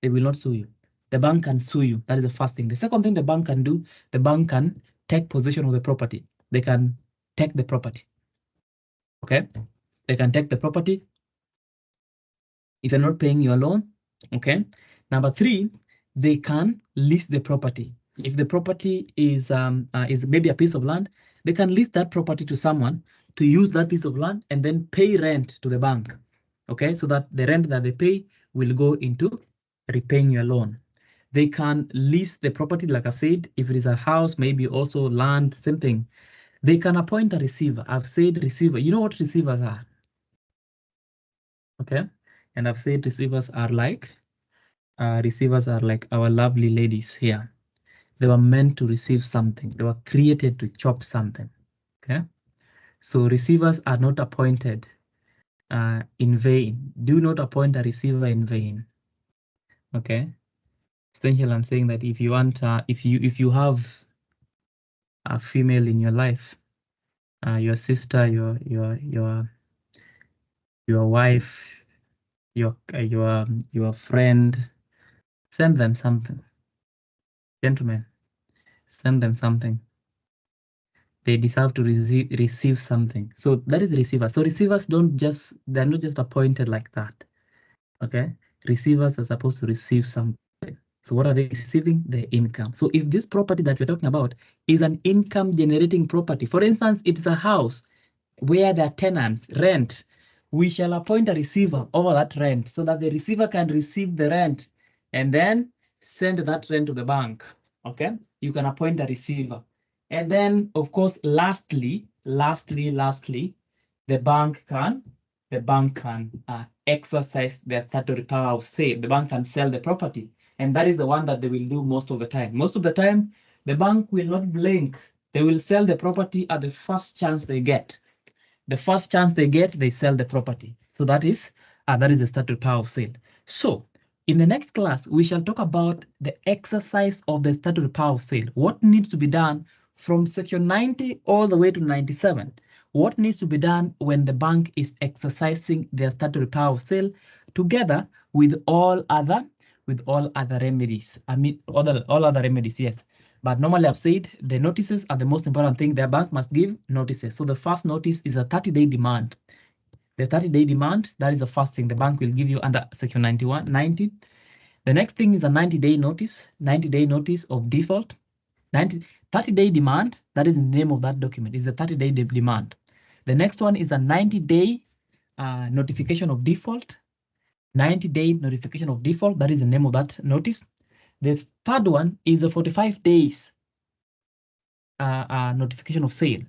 They will not sue you. The bank can sue you. That is the first thing. The second thing the bank can do, the bank can take possession of the property. They can take the property. Okay? They can take the property if you're not paying your loan. Okay? Number 3, they can lease the property. If the property is maybe a piece of land, they can lease that property to someone to use that piece of land and then pay rent to the bank. Okay? So that the rent that they pay will go into repaying your loan. They can lease the property, like I've said. If it is a house, maybe also land, same thing. They can appoint a receiver. I've said receiver. You know what receivers are? Okay. And I've said receivers are like our lovely ladies here. They were meant to receive something. They were created to chop something. Okay. So receivers are not appointed in vain. Do not appoint a receiver in vain. Okay. Essentially, I'm saying that if you want, if you have a female in your life, your sister, your wife, your friend, send them something. Gentlemen, send them something. They deserve to receive something. So that is the receiver. So receivers they're not just appointed like that. Okay, receivers are supposed to receive something. So what are they receiving? The income. So if this property that we're talking about is an income generating property, for instance, it's a house where the tenants rent, we shall appoint a receiver over that rent so that the receiver can receive the rent and then send that rent to the bank. Okay, you can appoint a receiver. And then, of course, lastly, the bank can exercise their statutory power of sale. The bank can sell the property And that is the one that they will do most of the time. Most of the time, the bank will not blink. They will sell the property at the first chance they get. The first chance they get, they sell the property. So that is the statutory power of sale. So in the next class, we shall talk about the exercise of the statutory power of sale. What needs to be done from section 90 all the way to 97? What needs to be done when the bank is exercising their statutory power of sale together with all other remedies? I mean, all other remedies, yes. But normally I've said the notices are the most important thing. The bank must give notices. So the first notice is a 30-day demand. The 30-day demand, that is the first thing the bank will give you under section 90. The next thing is a 90-day notice, 90-day notice of default. 30-day demand, that is the name of that document, is a 30-day demand. The next one is a 90-day notification of default. 90-day notification of default, that is the name of that notice. The third one is a 45 days notification of sale.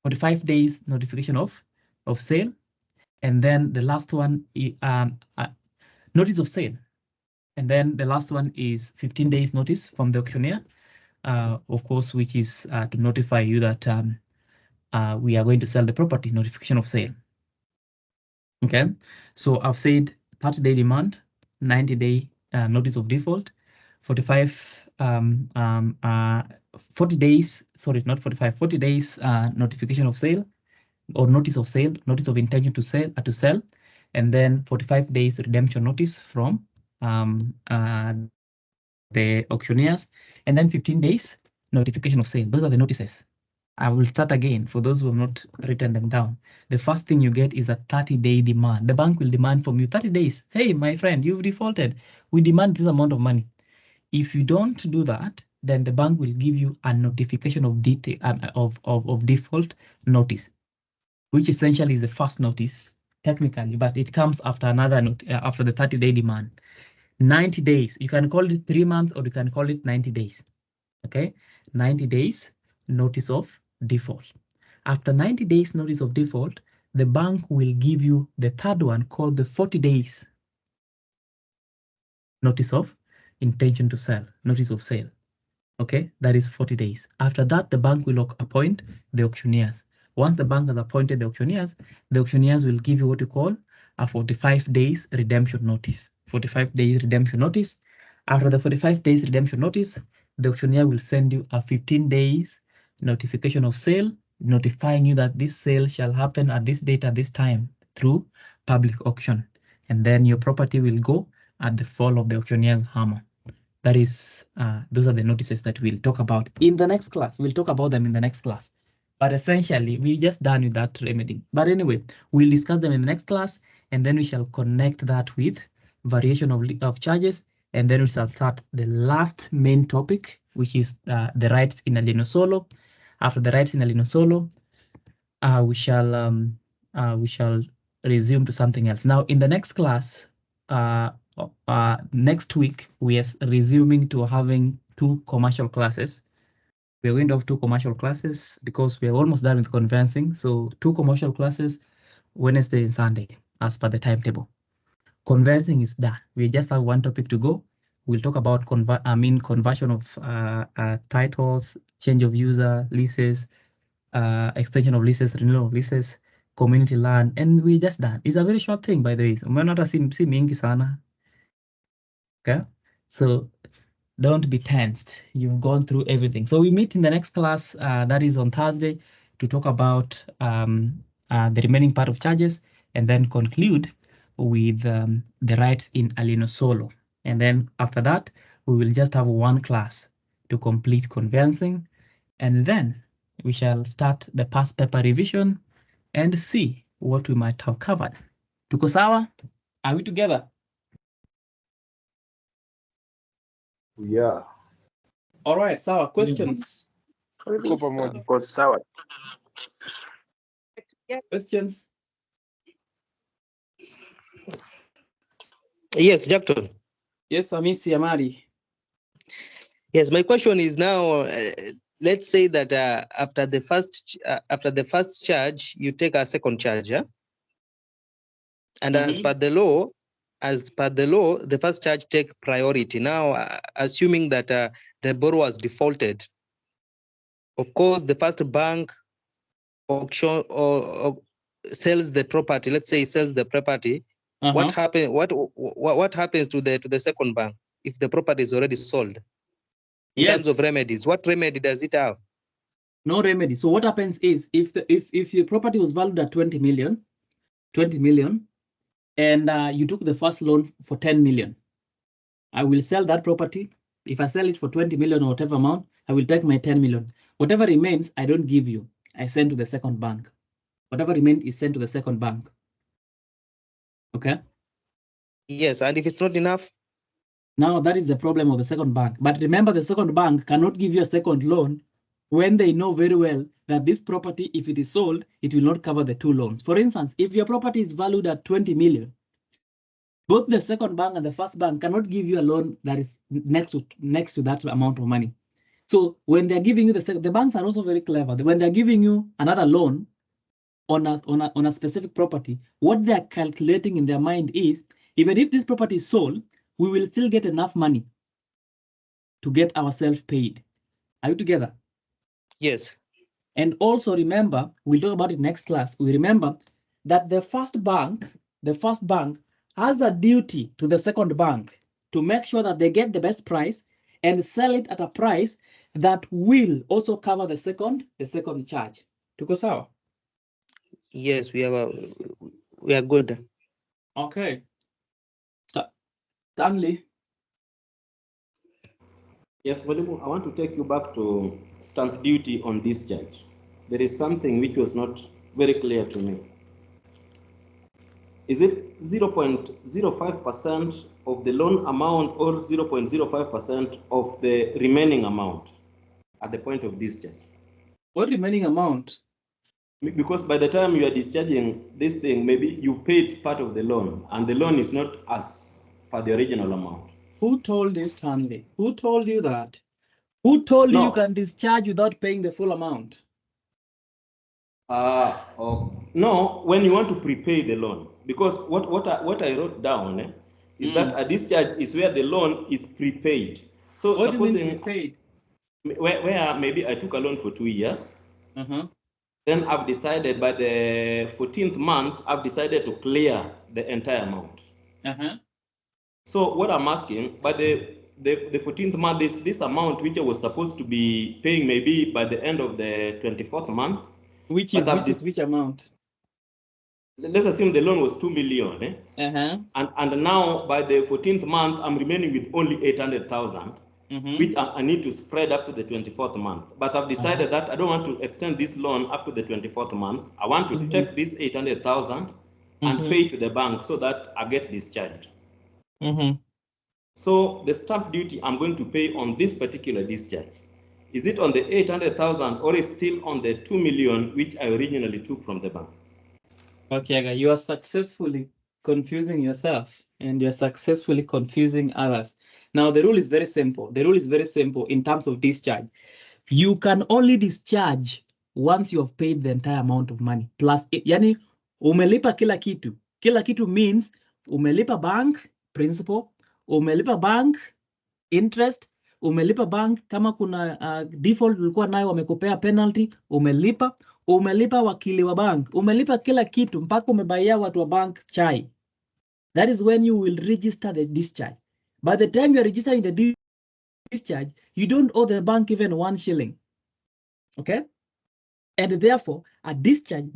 45 days notification of sale. And then the last one, notice of sale. And then the last one is 15 days notice from the auctioneer, of course, which is to notify you that we are going to sell the property, notification of sale. Okay, so I've said 30-day demand, 90-day notice of default, 45, 40 days, sorry, not 45, 40 days notification of sale or notice of sale, notice of intention to sell, and then 45 days redemption notice from the auctioneers, and then 15 days notification of sale. Those are the notices. I will start again for those who have not written them down. The first thing you get is a 30-day demand. The bank will demand from you 30 days. Hey, my friend, you've defaulted. We demand this amount of money. If you don't do that, then the bank will give you a notification of detail of default notice, which essentially is the first notice technically, but it comes after another after the 30-day demand. 90 days. You can call it 3 months or you can call it 90 days. Okay, 90 days notice of default. After 90 days notice of default, the bank will give you the third one called the 40 days notice of intention to sell, notice of sale. Okay, that is 40 days. After that, the bank will appoint the auctioneers. Once the bank has appointed the auctioneers will give you what you call a 45 days redemption notice. 45 days redemption notice. After the 45 days redemption notice, the auctioneer will send you a 15 days notification of sale, notifying you that this sale shall happen at this date at this time through public auction. And then your property will go at the fall of the auctioneer's hammer. That is, those are the notices that we'll talk about in the next class. We'll talk about them in the next class. But essentially, we're just done with that remedy. But anyway, we'll discuss them in the next class, and then we shall connect that with variation of charges, and then we shall start the last main topic, which is the rights in alieno solo. After the rights in alieno solo, we shall resume to something else. Now, in the next class, next week, we are resuming to having 2 commercial classes. We're going to have 2 commercial classes because we're almost done with conveyancing. So 2 commercial classes, Wednesday and Sunday, as per the timetable. Conveyancing is done. We just have 1 topic to go. We'll talk about conversion of titles, change of user, leases, extension of leases, renewal of leases, community land, and we're just done. It's a very short thing, by the way. Si mingi sana. Okay, so don't be tensed. You've gone through everything. So we meet in the next class, that is on Thursday, to talk about the remaining part of charges, and then conclude with the rights in alieno solo. And then after that, we will just have 1 class to complete conveyancing, and then we shall start the past paper revision and see what we might have covered. Tuko sawa? Are we together? Yeah. All right, sawa. Questions? Sawa. Questions? Yes, Jackton. Yes, Amisi Amari. Yes, my question is now, let's say that after the first charge, you take a second charge, yeah? And as per the law, as per the law, the first charge take priority. Now, assuming that the borrower has defaulted, of course, the first bank auction or sells the property. Let's say sells the property. What happen? What happens to the second bank if the property is already sold? In terms of remedies, what remedy does it have? No remedy. So what happens is if your property was valued at 20 million, and you took the first loan for 10 million, I will sell that property. If I sell it for 20 million or whatever amount, I will take my 10 million. Whatever remains, I don't give you. I send to the second bank. Whatever remains is sent to the second bank. Okay? Yes, and if it's not enough? Now that is the problem of the second bank. But remember, the second bank cannot give you a second loan when they know very well that this property, if it is sold, it will not cover the two loans. For instance, if your property is valued at 20 million, both the second bank and the first bank cannot give you a loan that is next to that amount of money. So when they're giving you the banks are also very clever. When they're giving you another loan on a specific property, what they're calculating in their mind is, even if this property is sold, we will still get enough money to get ourselves paid. Are you together? Yes. And also remember, we'll talk about it next class. We remember that the first bank has a duty to the second bank to make sure that they get the best price and sell it at a price that will also cover the second charge. Tuko sawa? Yes, we are good. Okay. Stanley. Yes, Mwalimu, I want to take you back to stamp duty on discharge. There is something which was not very clear to me. Is it 0.05% of the loan amount or 0.05% of the remaining amount at the point of discharge? What remaining amount? Because by the time you are discharging this thing, maybe you paid part of the loan and the loan is not as per the original amount. Who told you, Stanley? Who told you that? Who told you you can discharge without paying the full amount? No, when you want to prepay the loan, because what I wrote down is that a discharge is where the loan is prepaid. So what supposing do you mean prepaid? Where maybe I took a loan for 2 years, then I've decided by the 14th month, I've decided to clear the entire amount. So what I'm asking, by the 14th month, this amount which I was supposed to be paying maybe by the end of the 24th month. Which amount? Let's assume the loan was 2 million. And now by the 14th month, I'm remaining with only 800,000, which I need to spread up to the 24th month. But I've decided that I don't want to extend this loan up to the 24th month. I want to take this 800,000 and pay to the bank so that I get discharged. So the stamp duty I'm going to pay on this particular discharge, is it on the 800,000 or is still on the 2 million which I originally took from the bank? Okay, you are successfully confusing yourself and you're successfully confusing others. Now, the rule is very simple. The rule is very simple in terms of discharge. You can only discharge once you have paid the entire amount of money. Plus, yani, umelipa kila kitu. Kila kitu means umelipa bank principal, umelipa bank interest, umelipa bank kama kuna default ulikuwa nayo wamekupea penalty, umelipa wakili wa bank, umelipa kila kitu mpaka umebaia watu wa bank chai. That is when you will register the discharge. By the time you are registering the discharge, you don't owe the bank even 1 shilling. Okay? And therefore, a discharge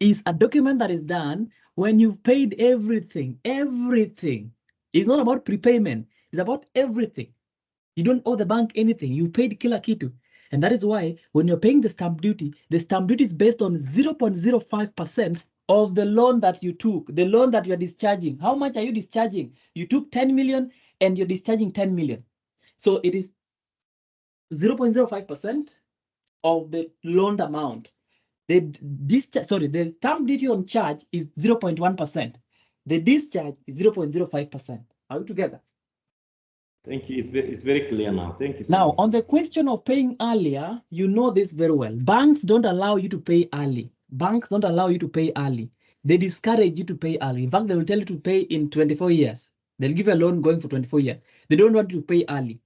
is a document that is done when you've paid everything. Everything. It's not about prepayment. It's about everything. You don't owe the bank anything. You paid kila kitu. And that is why when you're paying the stamp duty is based on 0.05% of the loan that you took, the loan that you're discharging. How much are you discharging? You took 10 million and you're discharging 10 million. So it is 0.05% of the loaned amount. The stamp duty on charge is 0.1%. The discharge is 0.05%. Are we together? Thank you. It's very clear now. Thank you so Now, much. on the question of paying earlier, you know this very well. Banks don't allow you to pay early. Banks don't allow you to pay early. they discourage you to pay early. In fact, they will tell you to pay in 24 years. They'll give you a loan going for 24 years. They don't want you to pay early.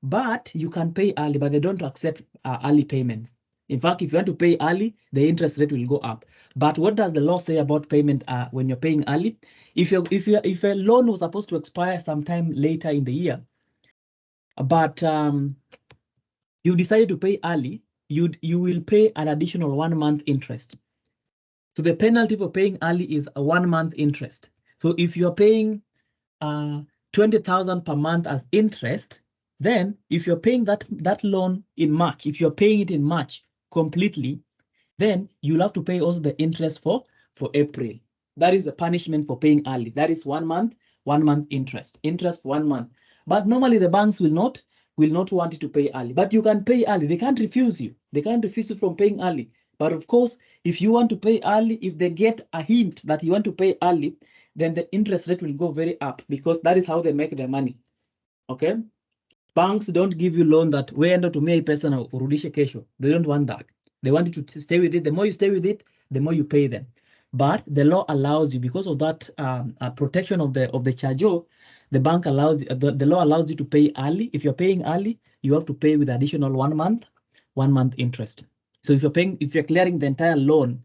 But you can pay early, but they don't accept early payment. In fact, if you want to pay early, the interest rate will go up. But what does the law say about payment when you're paying early? If a loan was supposed to expire sometime later in the year, but you decided to pay early, you will pay an additional 1 month interest. So the penalty for paying early is a 1 month interest. So if you're paying 20,000 per month as interest, then if you're paying that loan in March, if you're paying it in March completely, then you'll have to pay also the interest for April. That is the punishment for paying early. That is 1 month interest for 1 month. But normally the banks will not want you to pay early. But you can pay early. They can't refuse you. They can't refuse you from paying early. But of course, if you want to pay early, if they get a hint that you want to pay early, then the interest rate will go very up, because that is how they make their money. Okay? Banks don't give you loan that weenda tumia pesa na urudishe kesho. They don't want that. They want you to stay with it. The more you stay with it, the more you pay them. But the law allows you, because of that protection of the chargeo, the bank allows the law allows you to pay early. If you're paying early, you have to pay with additional 1 month interest. So if you're clearing the entire loan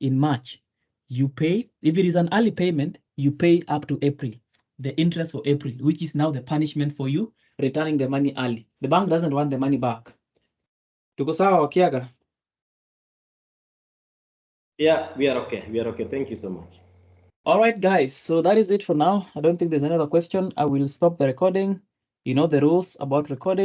in March, you pay, if it is an early payment, you pay up to April, the interest for April, which is now the punishment for you returning the money early. The bank doesn't want the money back. Tuko sawa Wakiaga? Yeah, we are okay. We are okay. Thank you so much. All right, guys. So that is it for now. I don't think there's another question. I will stop the recording. You know the rules about recording.